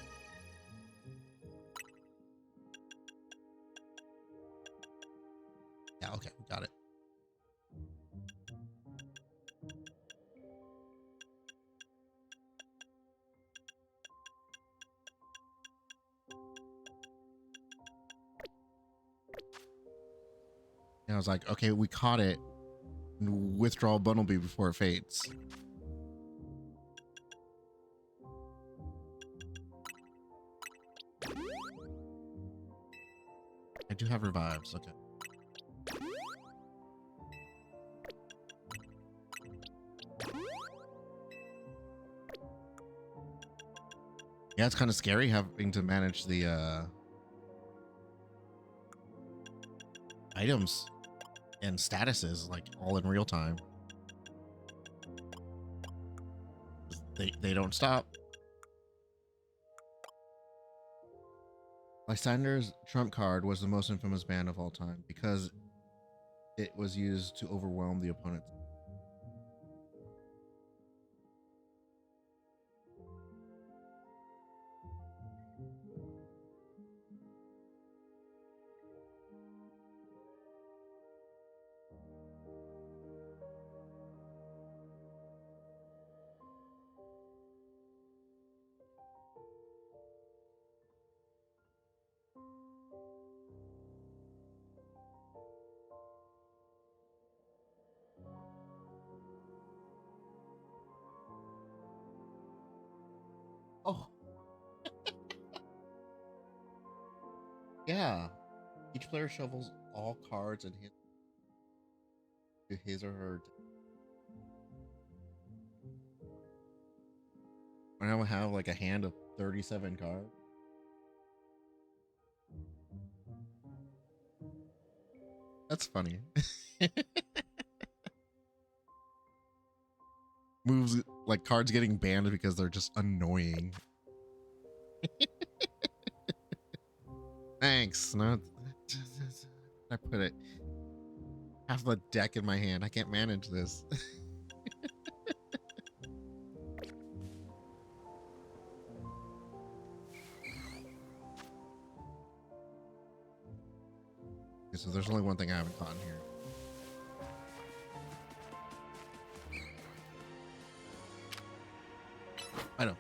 Yeah, okay, got it. And I was like, okay, we caught it. Withdraw Bunnelby before it fades. I do have revives, okay. Yeah, it's kind of scary having to manage the items and statuses like all in real time. They don't stop. Lysander's trump card was the most infamous ban of all time because it was used to overwhelm the opponent. Oh, yeah. Each player shovels all cards in his or her. I don't have like a hand of 37 cards. That's funny. Moves like cards getting banned because they're just annoying. Thanks. No, I put it half the deck in my hand. I can't manage this. Okay, so there's only one thing I haven't caught in here. I know.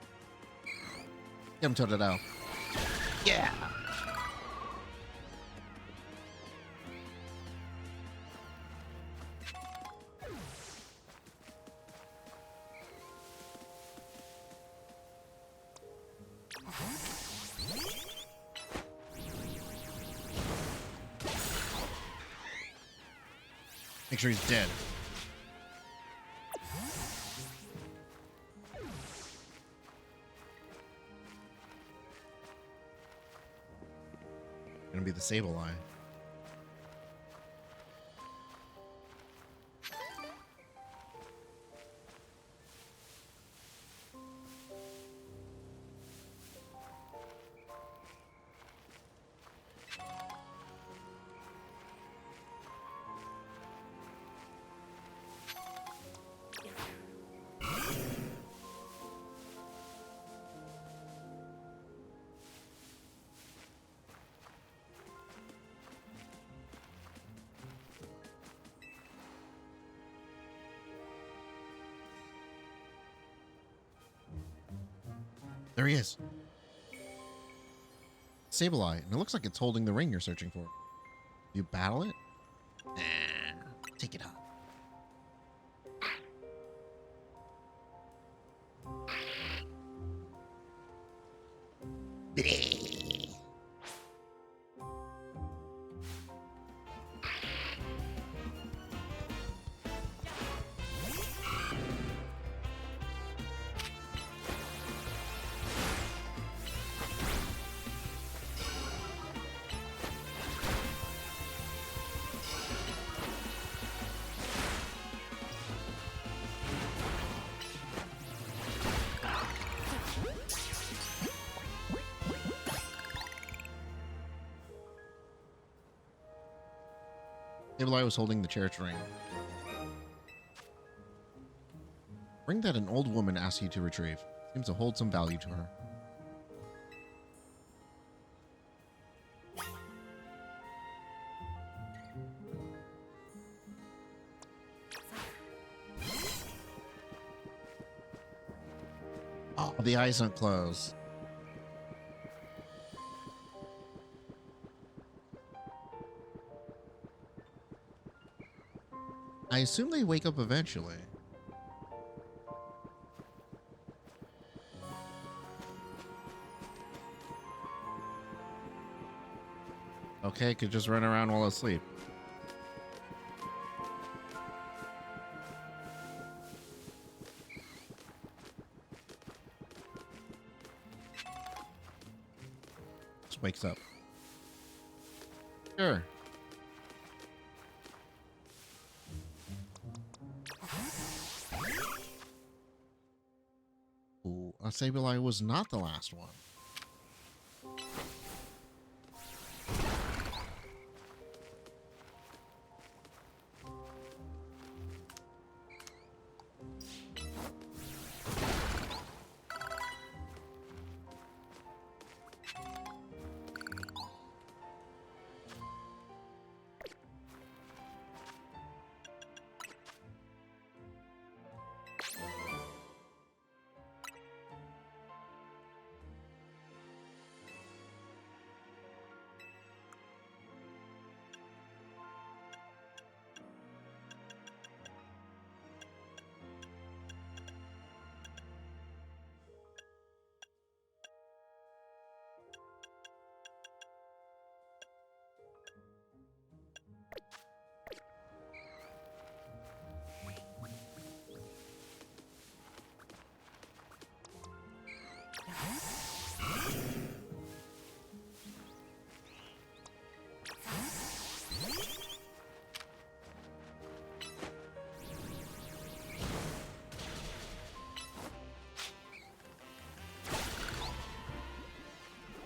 Get him tilted out. Yeah. Make sure he's dead. Gonna be the Sableye. There he is. Sableye, and it looks like it's holding the ring you're searching for. You battle it? Nah, take it off. Sableye was holding the cherish ring. Ring that an old woman asked you to retrieve. Seems to hold some value to her. Oh, the eyes don't close. I assume they wake up eventually. Okay, could just run around while asleep. Just wakes up. Sure. Ooh, Sableye was not the last one.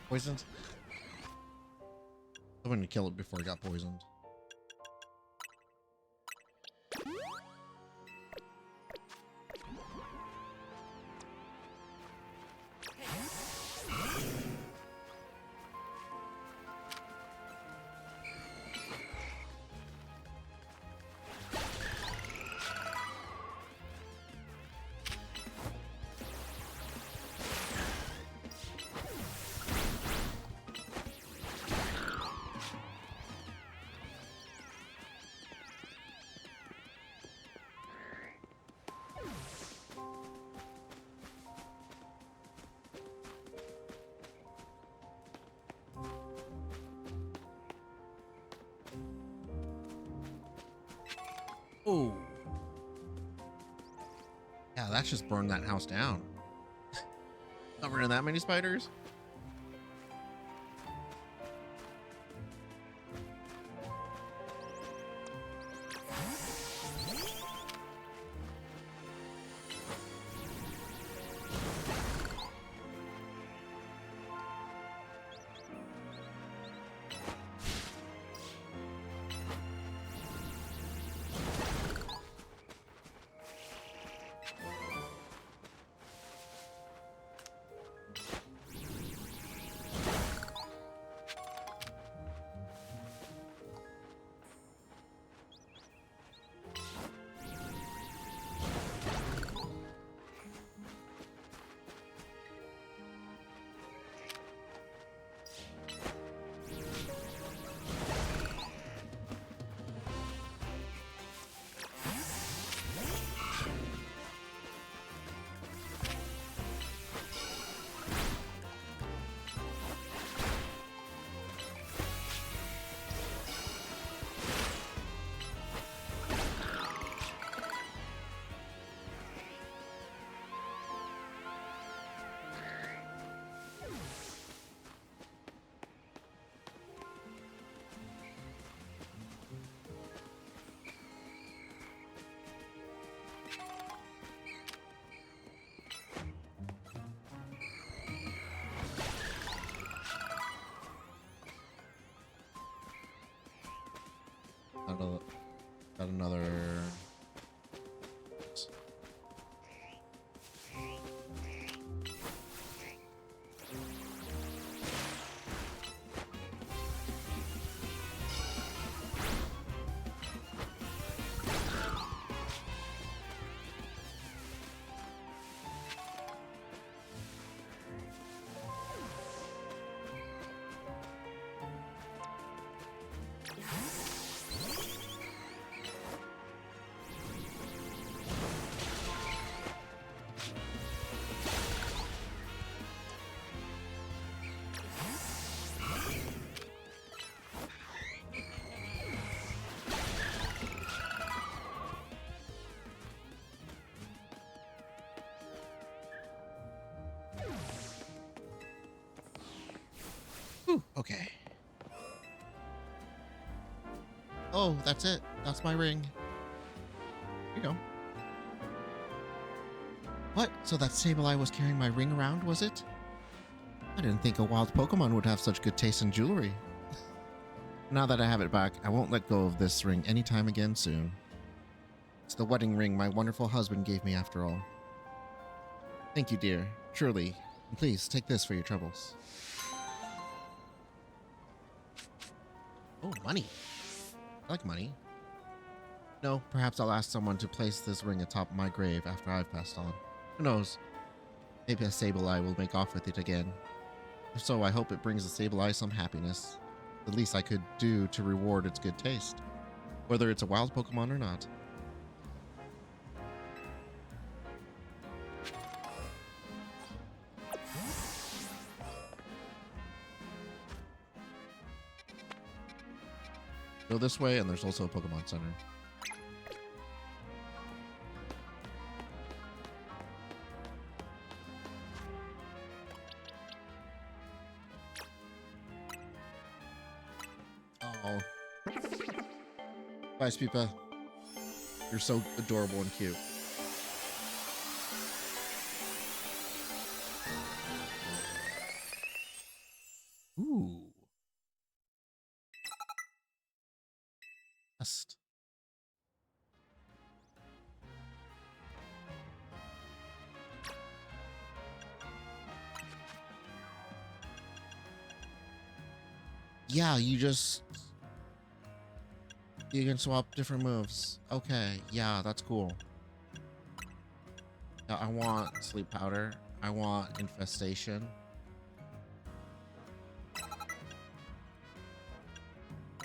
Poisoned? I'm going to kill it before it got poisoned. Oh. Yeah, that just burned that house down. Not running that many spiders? Got another. Whew, okay. Oh, that's it. That's my ring. Here you go. What? So that Sableye was carrying my ring around, was it? I didn't think a wild Pokemon would have such good taste in jewelry. Now that I have it back, I won't let go of this ring anytime again soon. It's the wedding ring my wonderful husband gave me after all. Thank you, dear. Surely. And please, take this for your troubles. Oh, money. I like money. No, perhaps I'll ask someone to place this ring atop my grave after I've passed on. Who knows? Maybe a Sableye will make off with it again. If so, I hope it brings the Sableye some happiness. The least I could do to reward its good taste, whether it's a wild Pokemon or not. Go this way, and there's also a Pokemon Center. Oh. Bye, Spipa. You're so adorable and cute. Ooh. Best. Yeah, you can swap different moves. Okay, yeah, that's cool. Yeah, I want sleep powder. I want infestation.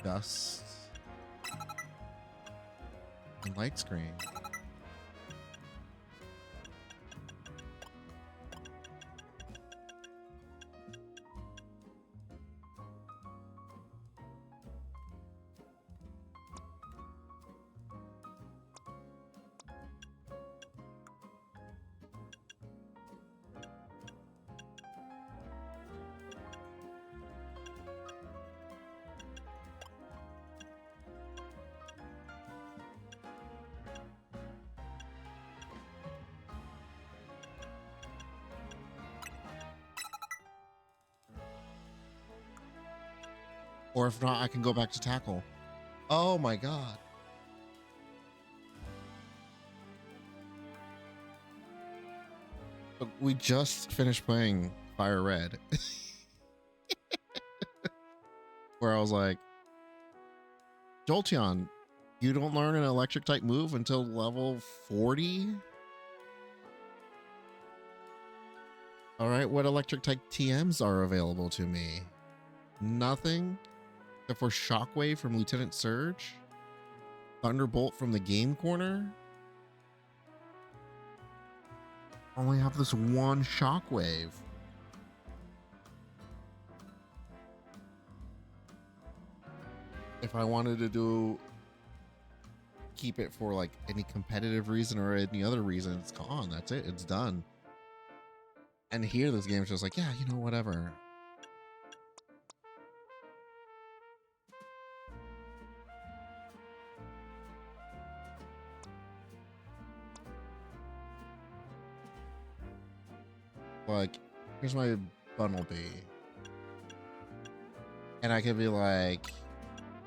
Dust. And light screen. Or if not, I can go back to tackle. Oh my god. Look, we just finished playing Fire Red. Where I was like, Jolteon, you don't learn an electric type move until level 40? Alright, what electric type TMs are available to me? Nothing? Except for Shockwave from Lieutenant Surge? Thunderbolt from the Game Corner? Only have this one Shockwave. If I wanted to keep it for like any competitive reason or any other reason, it's gone. That's it. It's done. And here this game's just like, yeah, you know, whatever. Like, here's my Bunnelby. And I could be like,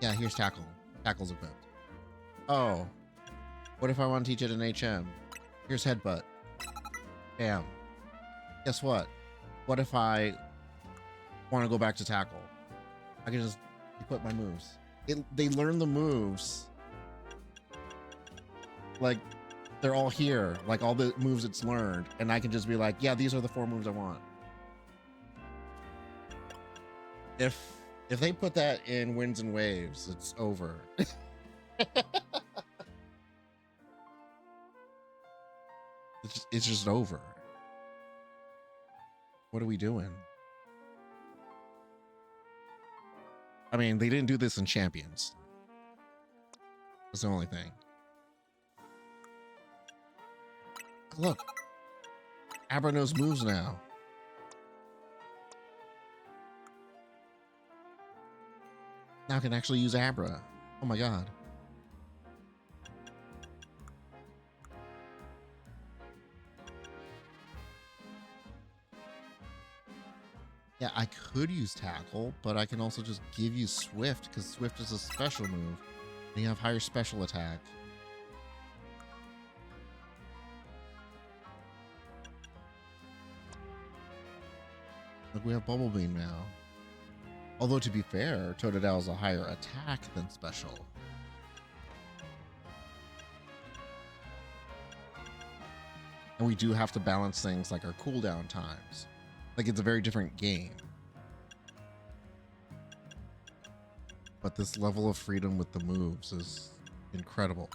yeah, here's Tackle. Tackle's equipped. Oh, what if I want to teach it an HM? Here's headbutt. Bam. Guess what? What if I want to go back to tackle? I can just equip my moves. They learn the moves. Like, they're all here. Like, all the moves it's learned. And I can just be like, yeah, these are the 4 moves I want. If they put that in Winds and Waves, it's over. It's just over. What are we doing? I mean, they didn't do this in Champions. That's the only thing. Look, Abra knows moves now. Now I can actually use Abra. Oh my god. Yeah, I could use Tackle, but I can also just give you Swift, because Swift is a special move. And you have higher special attack. Look, we have Bubble Beam now. Although, to be fair, Totodile is a higher attack than special. And we do have to balance things like our cooldown times. Like, it's a very different game. But this level of freedom with the moves is incredible.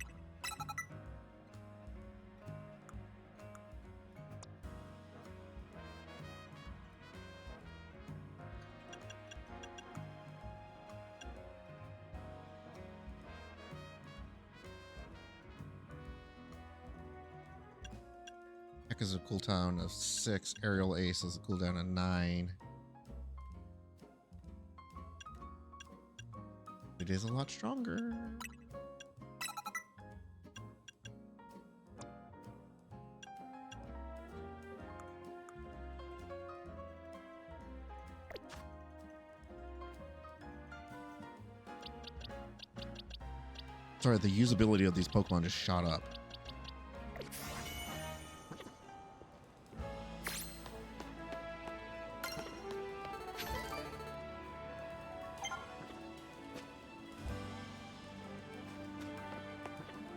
Heck is a cooldown of 6. Aerial Ace is a cooldown of 9. It is a lot stronger. Sorry, the usability of these Pokemon just shot up.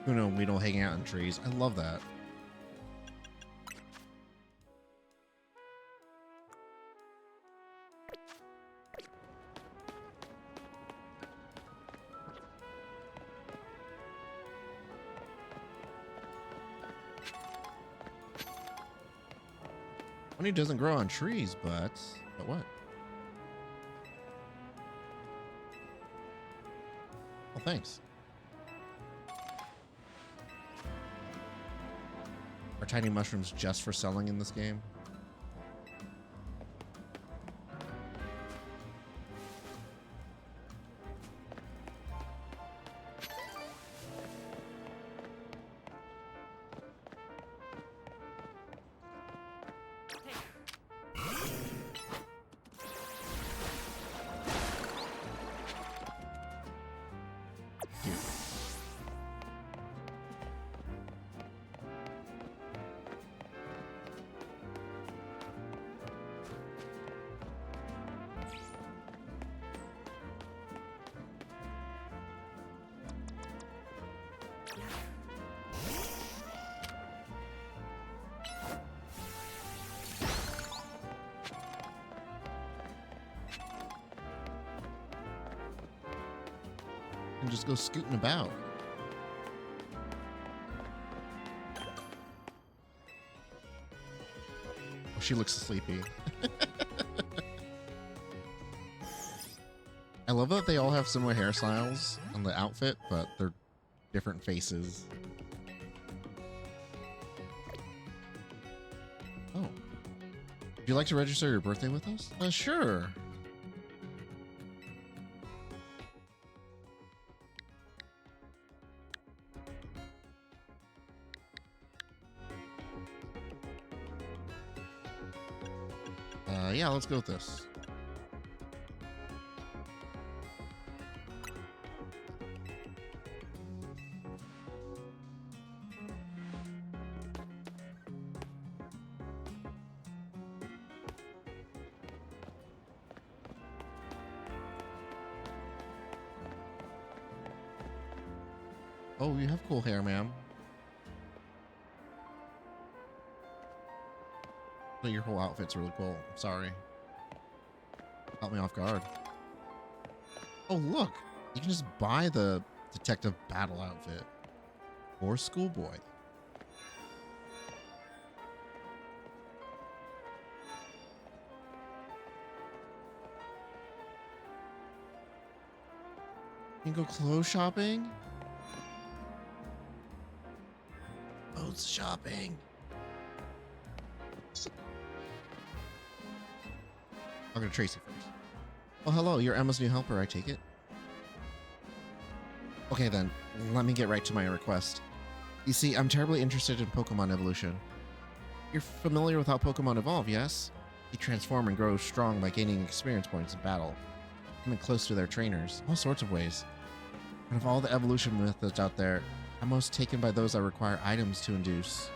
You know, we don't hang out in trees. I love that. Honey doesn't grow on trees, but what? Well, thanks. Are tiny mushrooms just for selling in this game? And just go scooting about. Oh, she looks sleepy. I love that they all have similar hairstyles on the outfit, but they're different faces. Oh. Would you like to register your birthday with us? Sure. Yeah, let's go with this. Oh, you have cool hair, ma'am. Your whole outfit's really cool. I'm sorry. Caught me off guard. Oh, look. You can just buy the detective battle outfit. Or schoolboy. You can go clothes shopping? Clothes shopping. I'll go to Tracy first. Well, hello. You're Emma's new helper, I take it. Okay, then. Let me get right to my request. You see, I'm terribly interested in Pokemon evolution. You're familiar with how Pokemon evolve, yes? They transform and grow strong by gaining experience points in battle, coming close to their trainers, all sorts of ways. But of all the evolution methods out there, I'm most taken by those that require items to induce.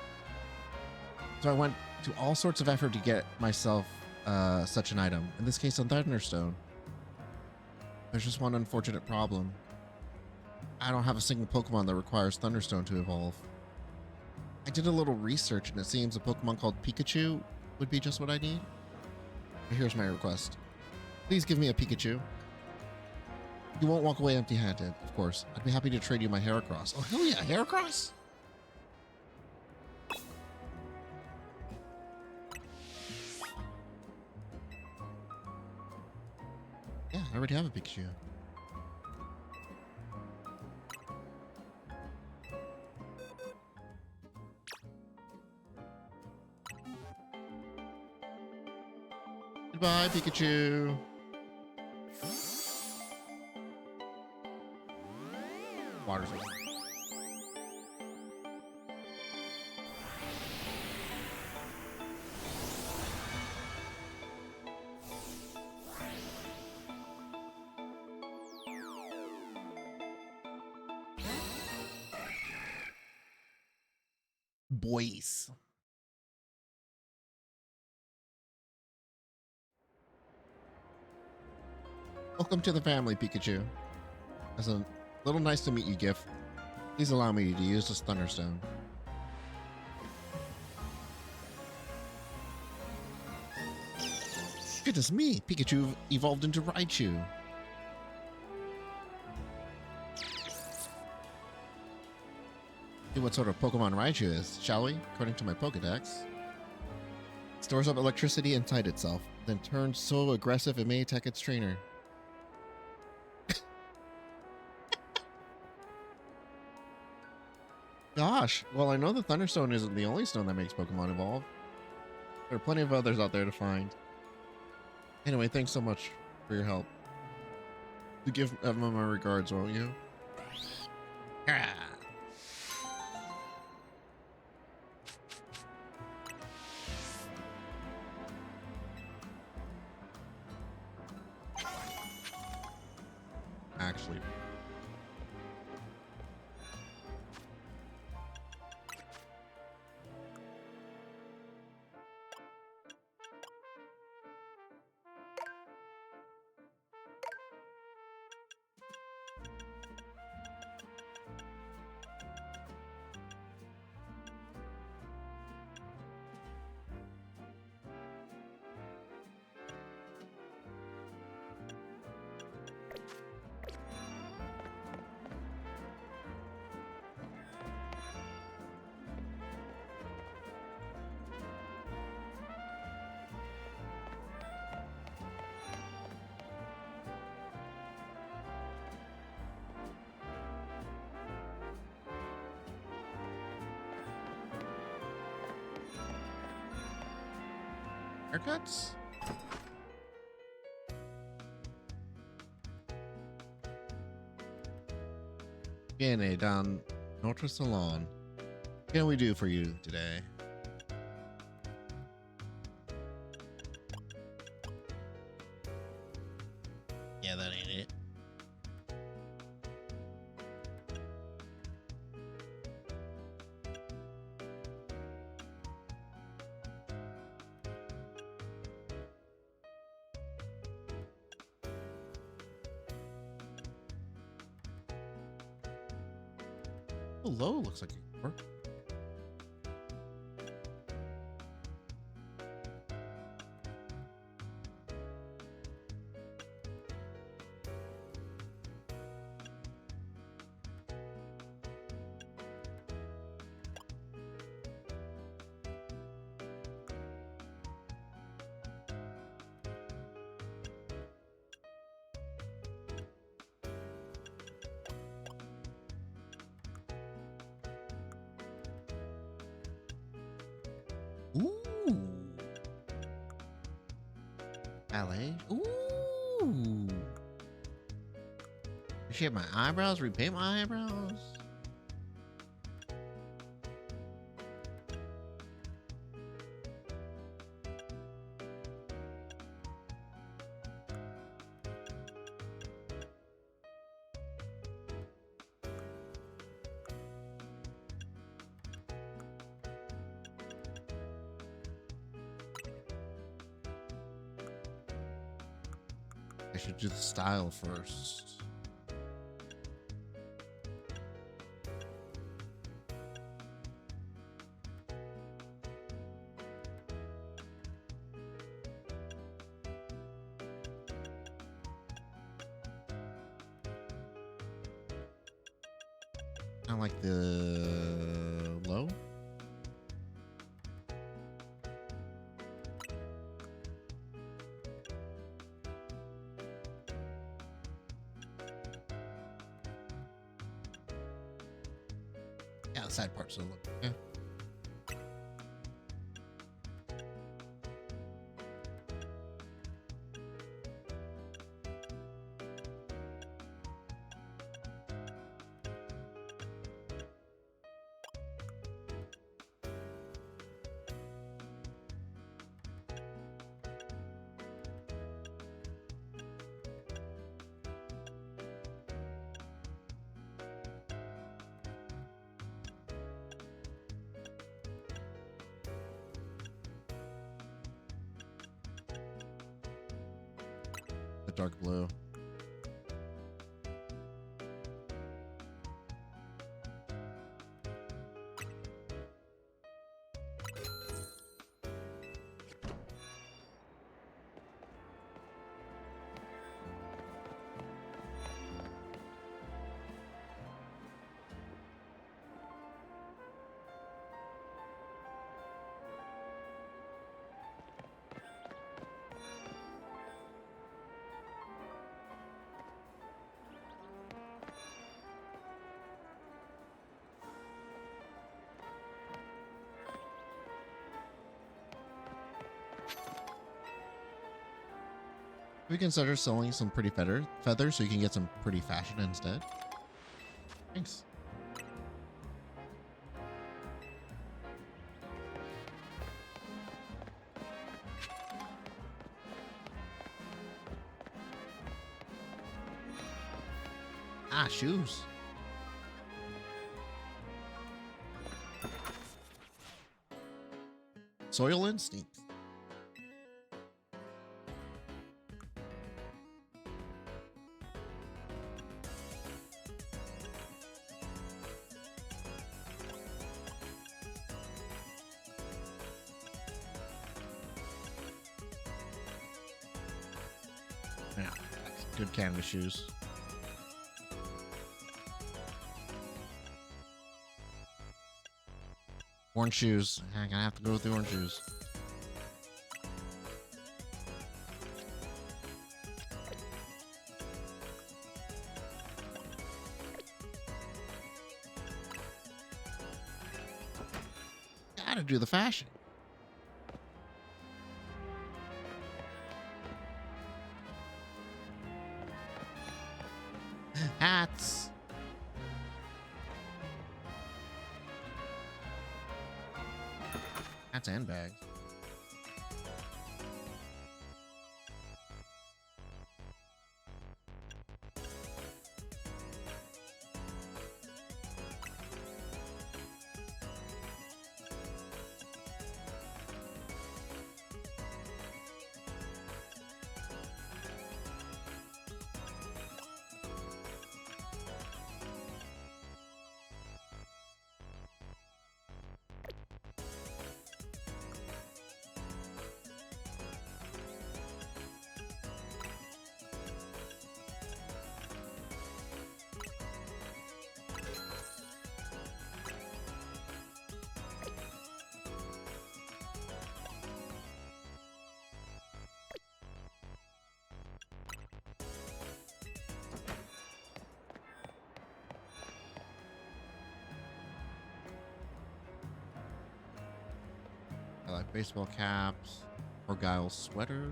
So I went to all sorts of effort to get myself such an item, in this case a Thunderstone. There's just one unfortunate problem. I don't have a single Pokemon that requires Thunderstone to evolve. I did a little research and it seems a Pokemon called Pikachu would be just what I need. Here's my request. Please give me a Pikachu. You won't walk away empty-handed, of course. I'd be happy to trade you my Heracross. Oh, hell yeah, Heracross? Yeah, I already have a Pikachu. Goodbye, Pikachu. Water's over. Boys. Welcome to the family, Pikachu. As a little nice to meet you gift, please allow me to use this Thunderstone. Goodness me, Pikachu evolved into Raichu. See what sort of Pokemon Raichu is, shall we? According to my Pokedex. Stores up electricity inside itself, then turns so aggressive it may attack its trainer. Gosh, well, I know the Thunderstone isn't the only stone that makes Pokemon evolve. There are plenty of others out there to find. Anyway, thanks so much for your help. You give Emma my regards, won't you? Ah. Actually. Haircuts? Viene down Notre Salon. What can we do for you today? Yeah, that ain't it. Hello, looks like it could work. Ooh. Ballet. Ooh. Shape my eyebrows, repaint my eyebrows. I should do the style first. I like the low. Yeah, the side parts will look. Yeah. The dark blue. We consider selling some pretty feathers so you can get some pretty fashion instead. Thanks. Ah, shoes. Soil instinct. Yeah, good canvas shoes. Orange shoes. I'm gonna have to go with the orange shoes. Gotta do the fashion. Hats. Hats and bags. Baseball caps. Argyle sweater.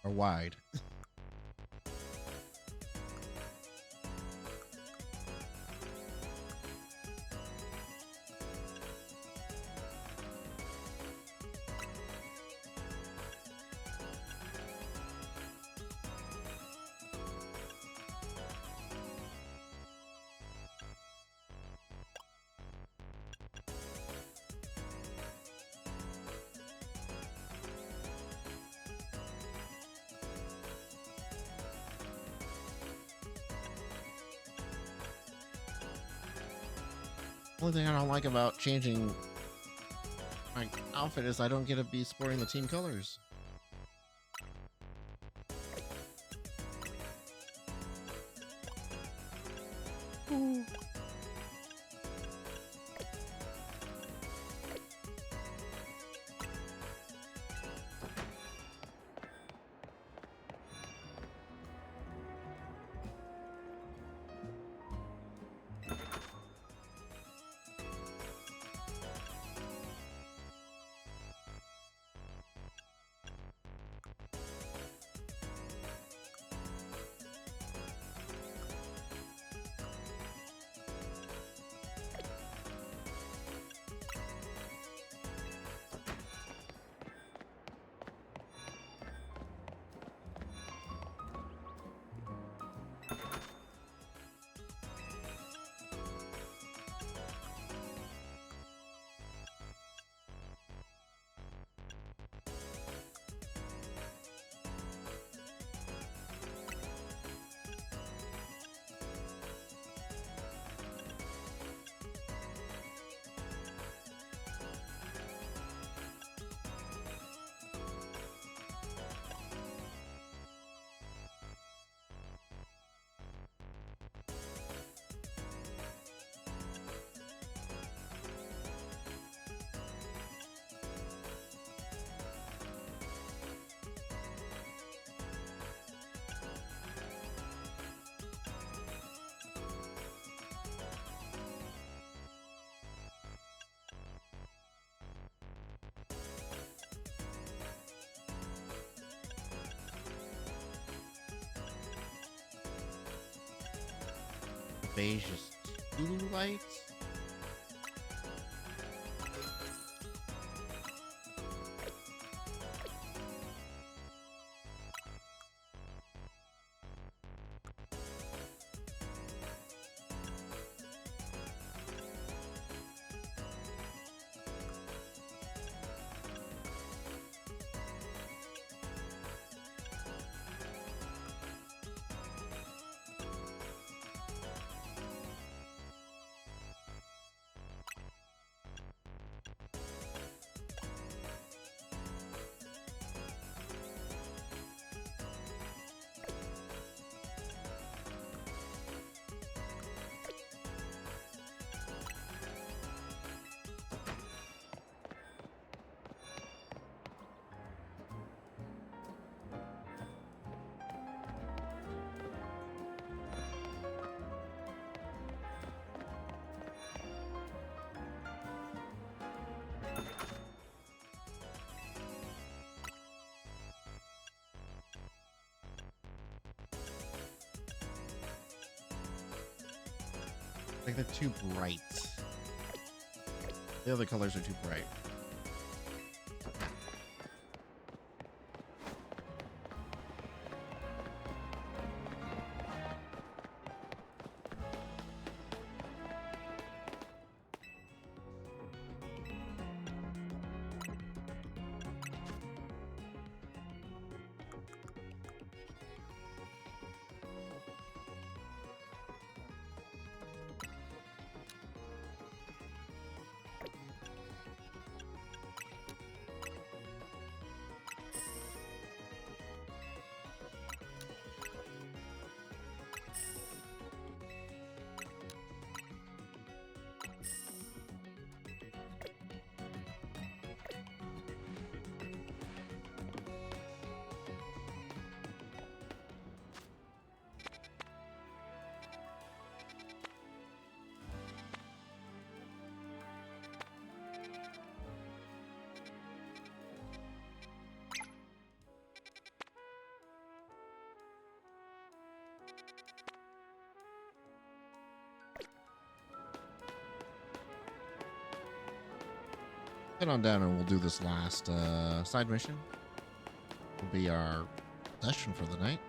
Or wide. Only thing I don't like about changing my outfit is I don't get to be sporting the team colors. Ooh. Beige is too light. Like they're too bright. The other colors are too bright. Head on down and we'll do this last side mission. Will be our session for the night.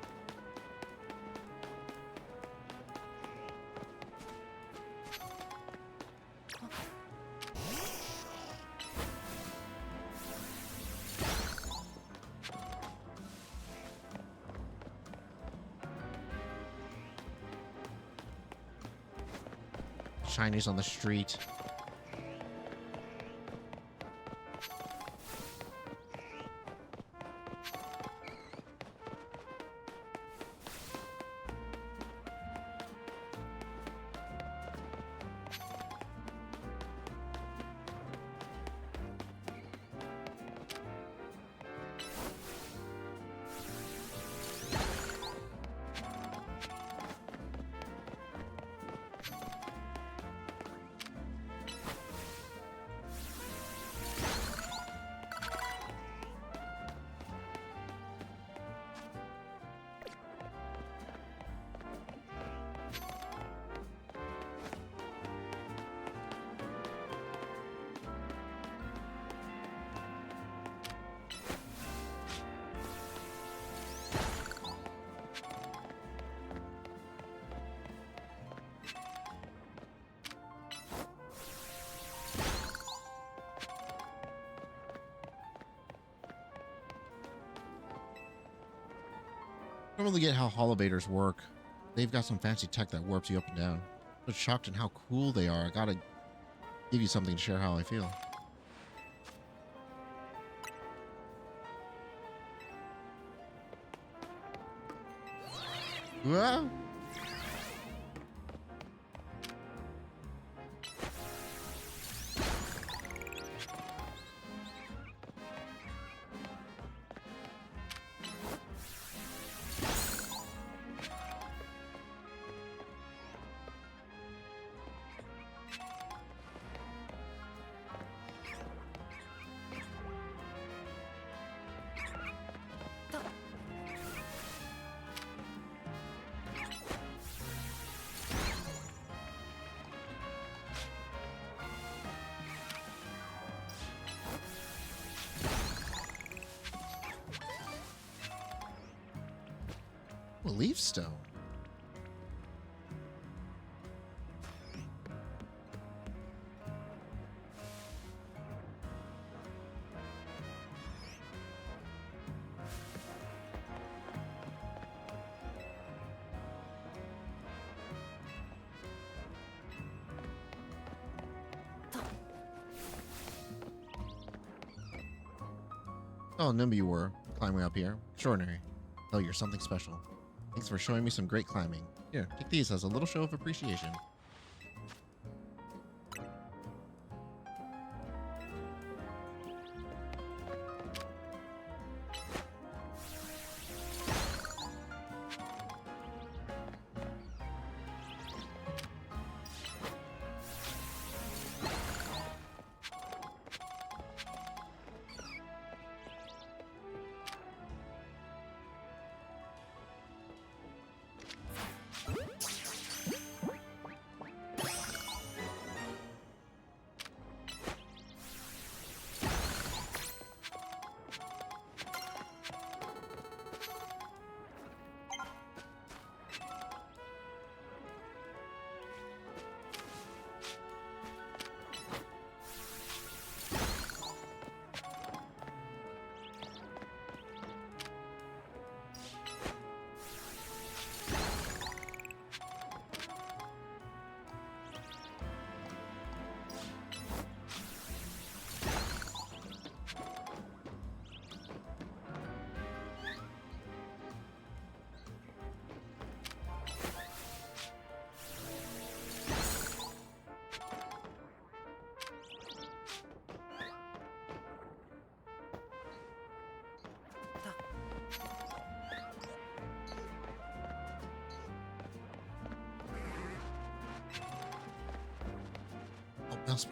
Chinese on the street. I don't really get how holovators work. They've got some fancy tech that warps you up and down. I'm just shocked in how cool they are. I gotta give you something to share how I feel. Whoa! A leaf stone. Oh, nimble you were, climbing up here. Extraordinary. Oh, you're something special. Thanks for showing me some great climbing. Here, take these as a little show of appreciation. Oh, Bellsprout.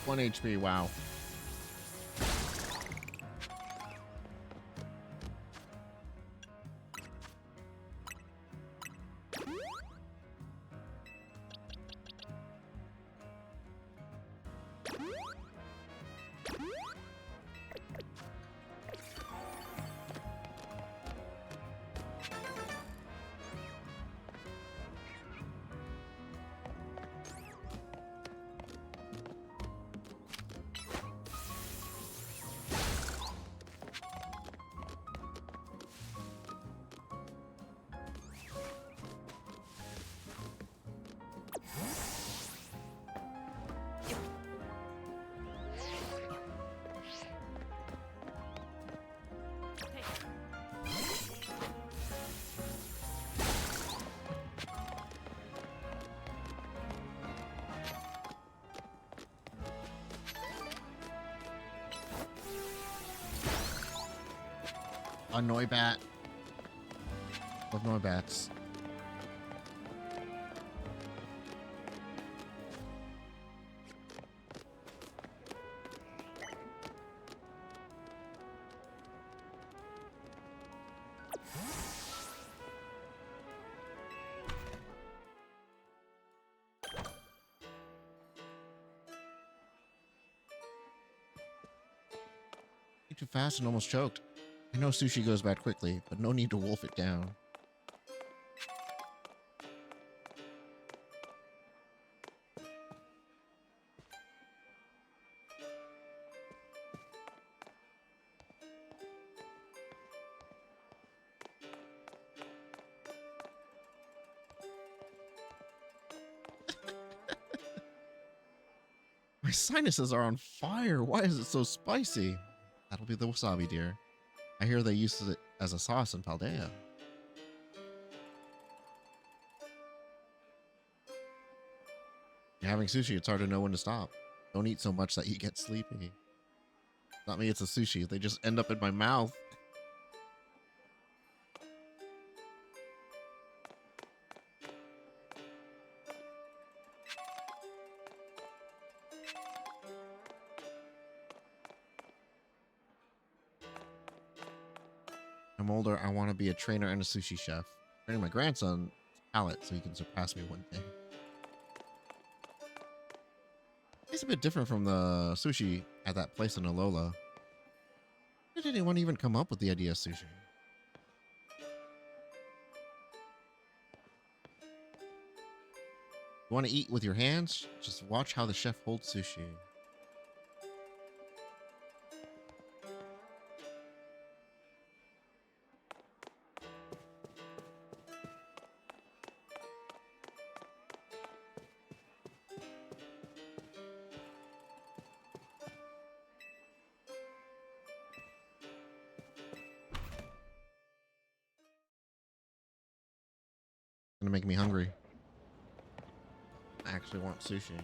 1 HP, wow. A Noibat. Love Noibats. Too fast and almost choked. I know sushi goes bad quickly, but no need to wolf it down. My sinuses are on fire. Why is it so spicy? That'll be the wasabi, dear. I hear they use it as a sauce in Paldea. You're having sushi, it's hard to know when to stop. Don't eat so much that you get sleepy. Not me, it's a sushi. They just end up in my mouth. I'm older. I want to be a trainer and a sushi chef. Training my grandson palate so he can surpass me one day. It's a bit different from the sushi at that place in Alola. How did anyone even come up with the idea of sushi? You want to eat with your hands? Just watch how the chef holds sushi. Gonna make me hungry. I actually want sushi.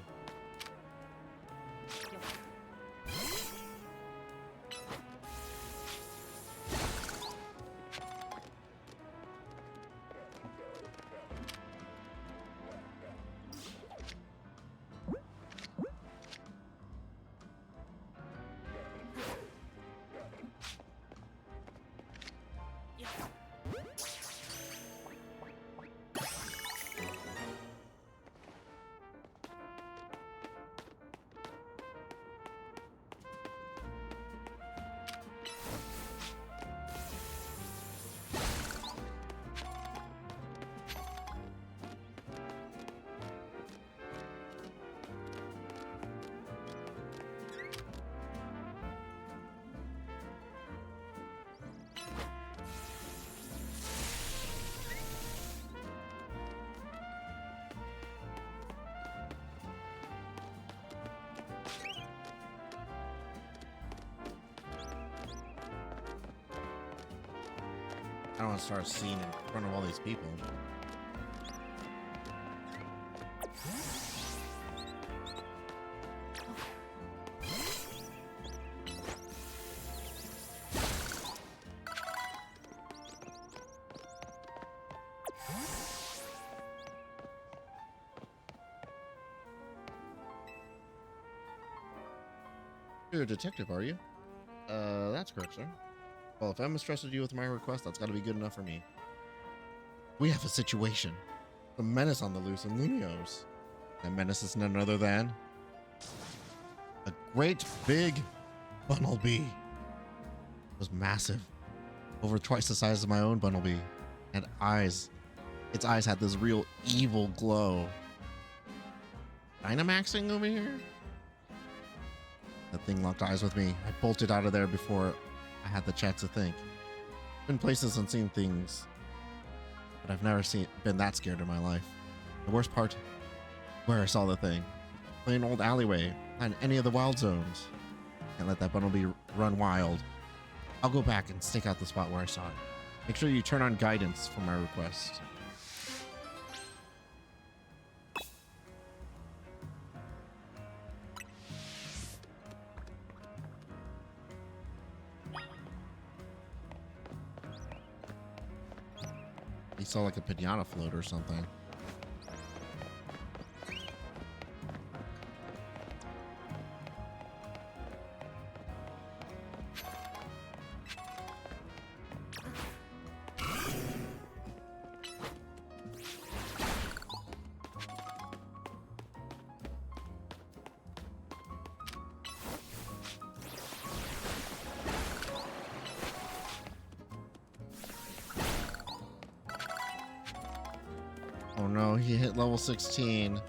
I don't want to start a scene in front of all these people. You're a detective, are you? That's correct, sir. Well, if Emma trusted you with my request, that's gotta be good enough for me. We have a situation. A menace on the loose in Lumios. That menace is none other than a great big Bunnelby. It was massive. Over twice the size of my own Bunnelby. And eyes. Its eyes had this real evil glow. Dynamaxing over here? That thing locked eyes with me. I bolted out of there before I had the chance to think. Been places and seen things, but I've never been that scared in my life. The worst part, where I saw the thing. Plain old alleyway, not in any of the wild zones. Can't let that Bunnelby run wild. I'll go back and stake out the spot where I saw it. Make sure you turn on guidance for my request. He saw like a piñata float or something. Oh no, he hit level 16.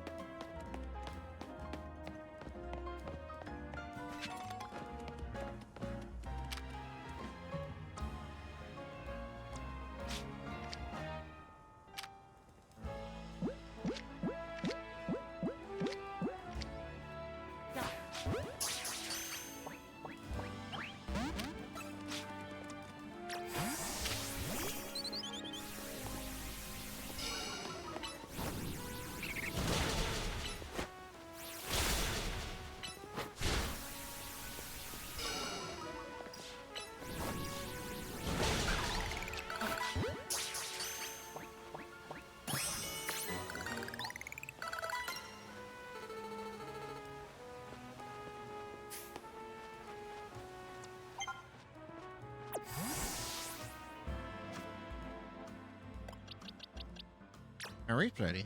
My reach ready.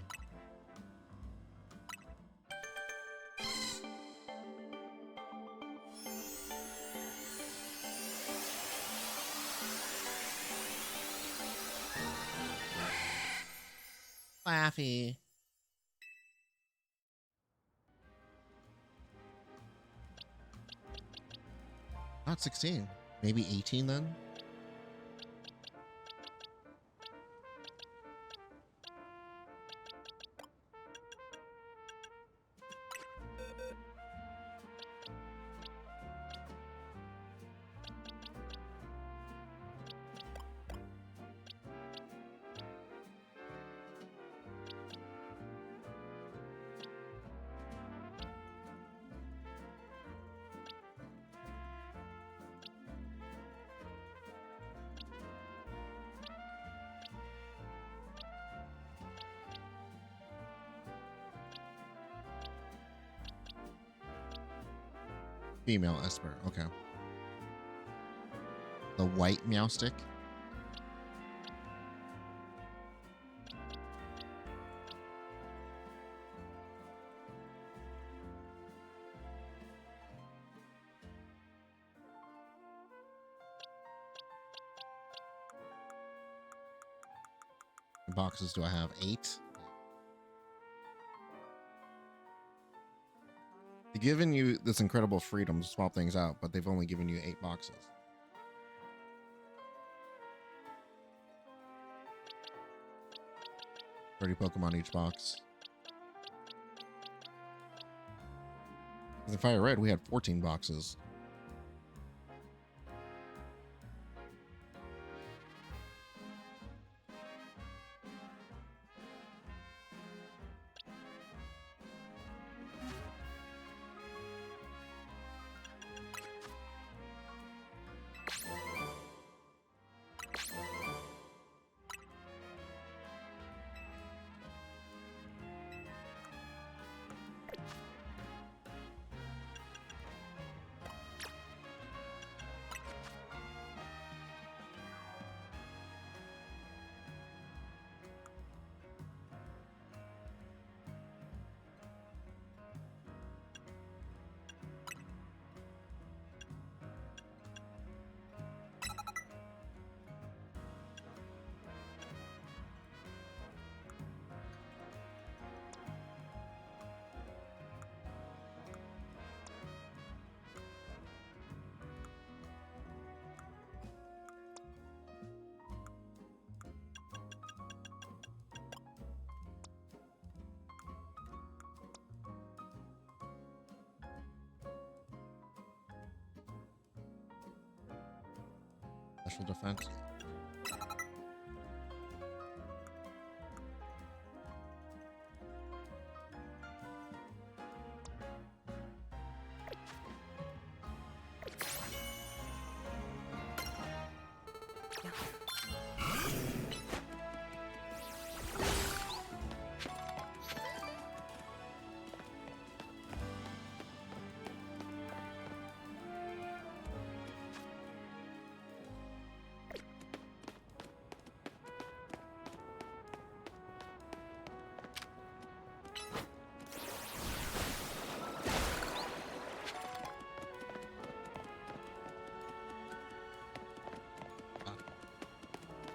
Laffy. Not 16. Maybe 18 then? Female Esper, okay. The white Meowstick. Boxes do I have? 8. They've given you this incredible freedom to swap things out, but they've only given you 8 boxes. $30 Pokemon each box. In Fire Red, we had 14 boxes. Special defense.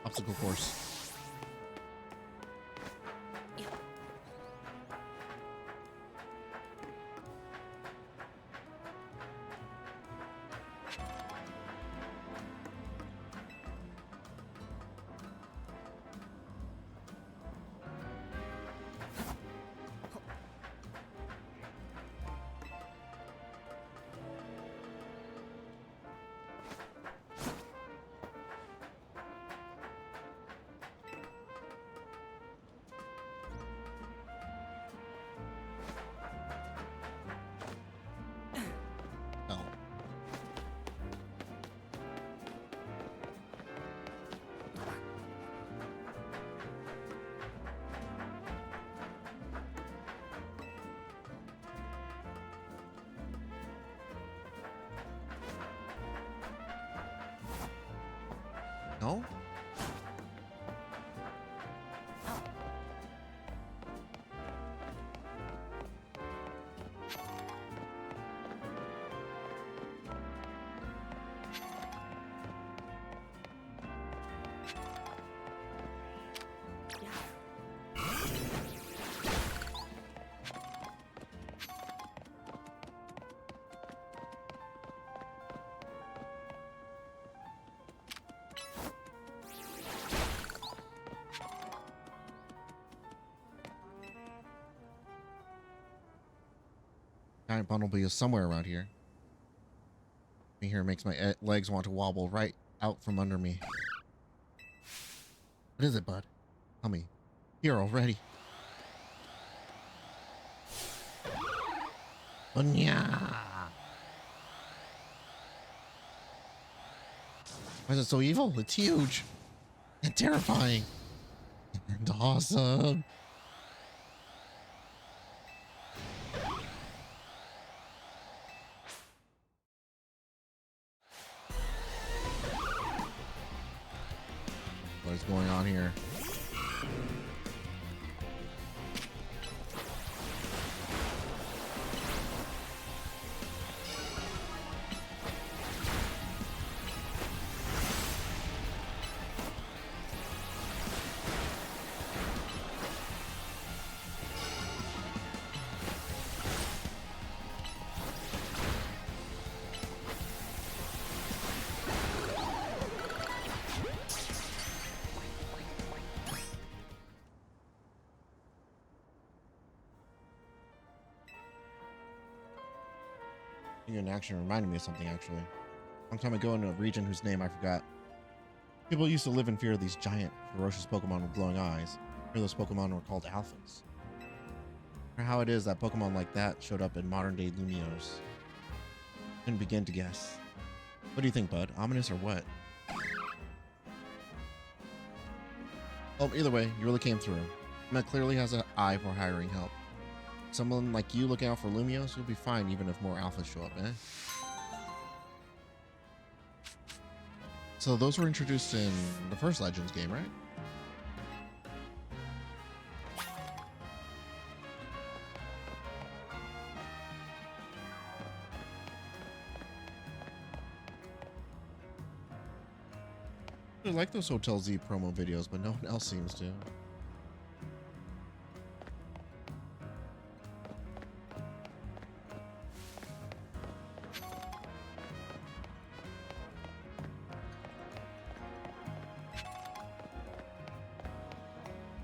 Obstacle course. Oh. No? Giant bumblebee is somewhere around here. Me here makes my legs want to wobble right out from under me. What is it, bud? Tell me. Here already. Bunya! Why is it so evil? It's huge and terrifying and awesome. What is going on here? An action reminded me of something actually. One time ago in a region whose name I forgot, people used to live in fear of these giant, ferocious Pokemon with glowing eyes. Those Pokemon were called Alphas. Or how it is that Pokemon like that showed up in modern day Lumios. Couldn't begin to guess. What do you think, bud? Ominous or what? Well, either way, you really came through. Matt clearly has an eye for hiring help. Someone like you looking out for Lumios, you'll be fine even if more alphas show up, eh? So those were introduced in the first Legends game, right? I like those Hotel Z promo videos, but no one else seems to.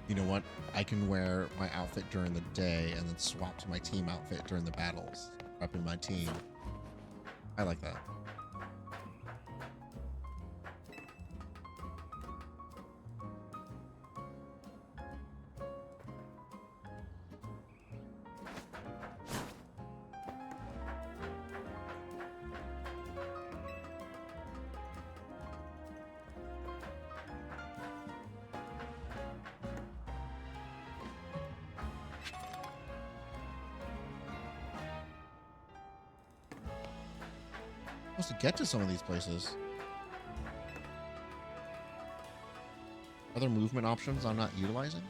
You know what? I can wear my outfit during the day and then swap to my team outfit during the battles. Up in my team. I like that. Supposed to get to some of these places. Are there movement options I'm not utilizing?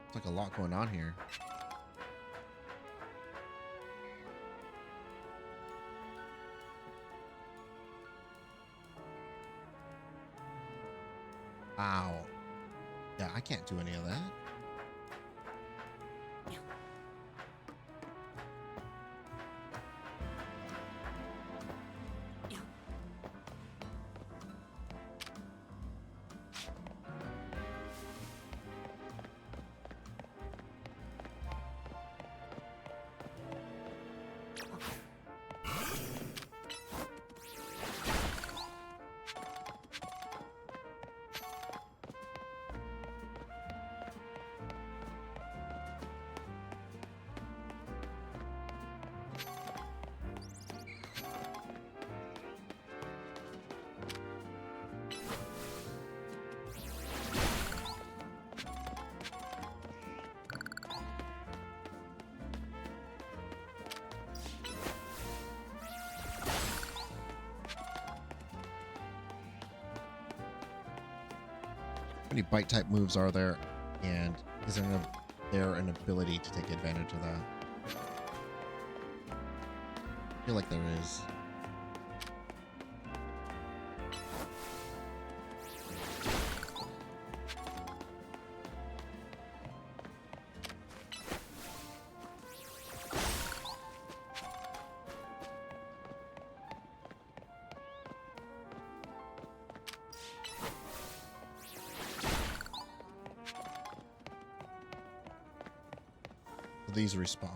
It's like a lot going on here. Wow. Yeah, I can't do any of that. How many bite type moves are there, and is there an ability to take advantage of that? I feel like there is. These respawn.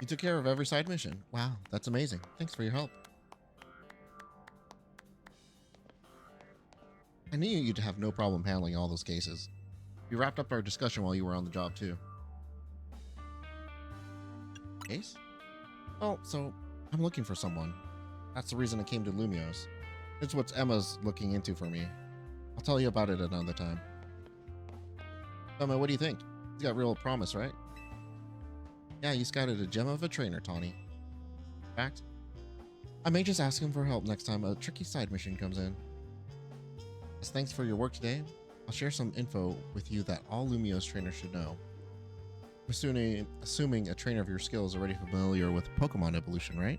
You took care of every side mission. Wow, that's amazing. Thanks for your help. I knew you'd have no problem handling all those cases. We wrapped up our discussion while you were on the job, too. Case? Well, so I'm looking for someone. That's the reason I came to Lumios. It's what Emma's looking into for me. I'll tell you about it another time. Emma, what do you think? He's got real promise, right? Yeah, you scouted a gem of a trainer, Tawny. In fact, I may just ask him for help next time a tricky side mission comes in. As thanks for your work today, I'll share some info with you that all Lumios trainers should know. Assuming a trainer of your skill is already familiar with Pokemon evolution, right?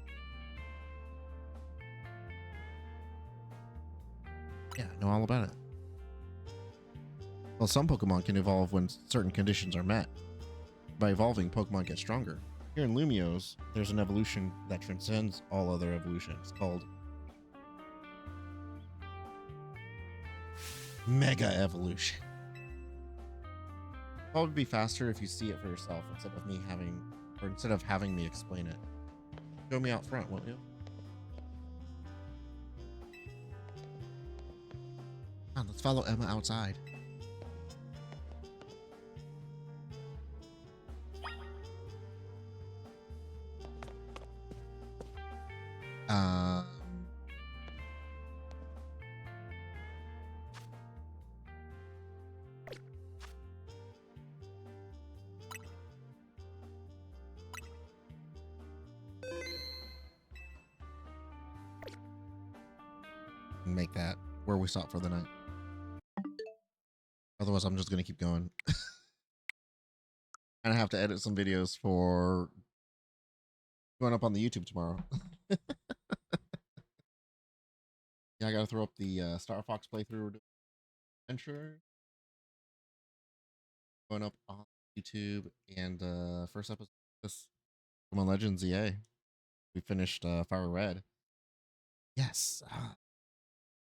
Yeah, I know all about it. Well, some Pokemon can evolve when certain conditions are met. By evolving, Pokemon get stronger. Here in Lumios, there's an evolution that transcends all other evolutions, called Mega Evolution. Probably be faster if you see it for yourself instead of having me explain it. Show me out front, won't you? Come on, let's follow Emma outside. Make that where we stop for the night. Otherwise, I'm just gonna keep going. And I have to edit some videos for going up on the YouTube tomorrow. Yeah, I gotta throw up the Star Fox playthrough adventure going up on YouTube, and first episode of this Pokémon Legends EA. We finished Fire Red. Yes.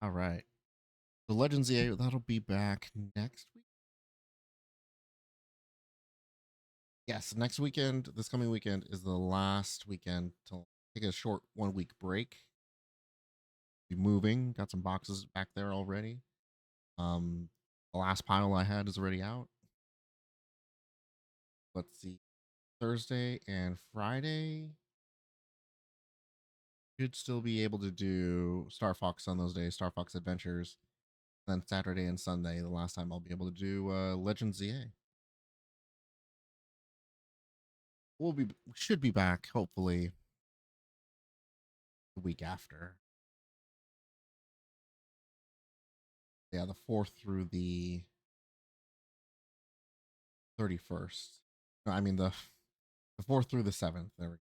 All right. The Legends EA, that'll be back next week. Yes, next weekend, this coming weekend is the last weekend till take a short 1 week break Be moving. Got some boxes back there already. Um, the last pile I had is already out. Let's see. Thursday and Friday should still be able to do Star Fox on those days, Star Fox Adventures. Then Saturday and Sunday, the last time I'll be able to do Legends ZA. We should be back hopefully the week after. Yeah, the 4th through the 31st. No, I mean the 4th through the 7th. There we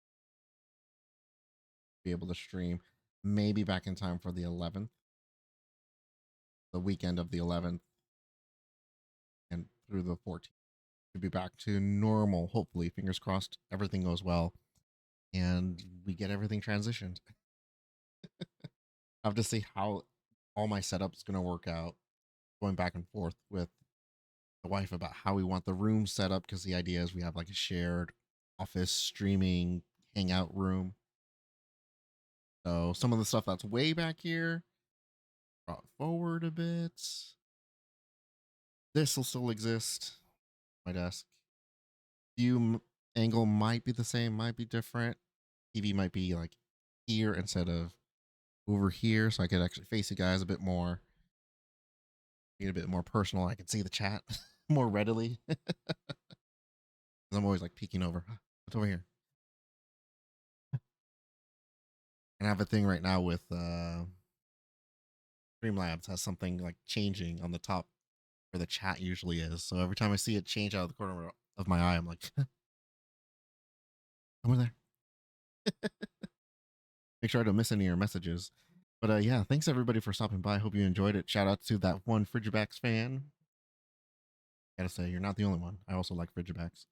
be able to stream. Maybe back in time for the 11th, the weekend of the 11th, and through the 14th. To be back to normal. Hopefully, fingers crossed, everything goes well, and we get everything transitioned. I have to see how all my setup's gonna work out, going back and forth with the wife about how we want the room set up, because the idea is we have like a shared office streaming hangout room. So some of the stuff that's way back here brought forward a bit. This will still exist. My desk view angle might be the same, might be different. TV might be like here instead of over here, so I could actually face you guys a bit more, get a bit more personal. I can see the chat more readily. I'm always like peeking over. What's over here? And I have a thing right now with Streamlabs has something like changing on the top where the chat usually is. So every time I see it change out of the corner of my eye, I'm like, over there. Make sure I don't miss any of your messages. But yeah, thanks everybody for stopping by. Hope you enjoyed it. Shout out to that one Frigibacks fan. Gotta say, you're not the only one. I also like Frigibacks.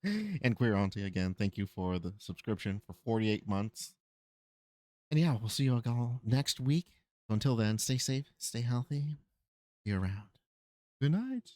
And Queer Auntie again, thank you for the subscription for 48 months. And yeah, we'll see you all next week. So until then, stay safe, stay healthy, be around. Good night.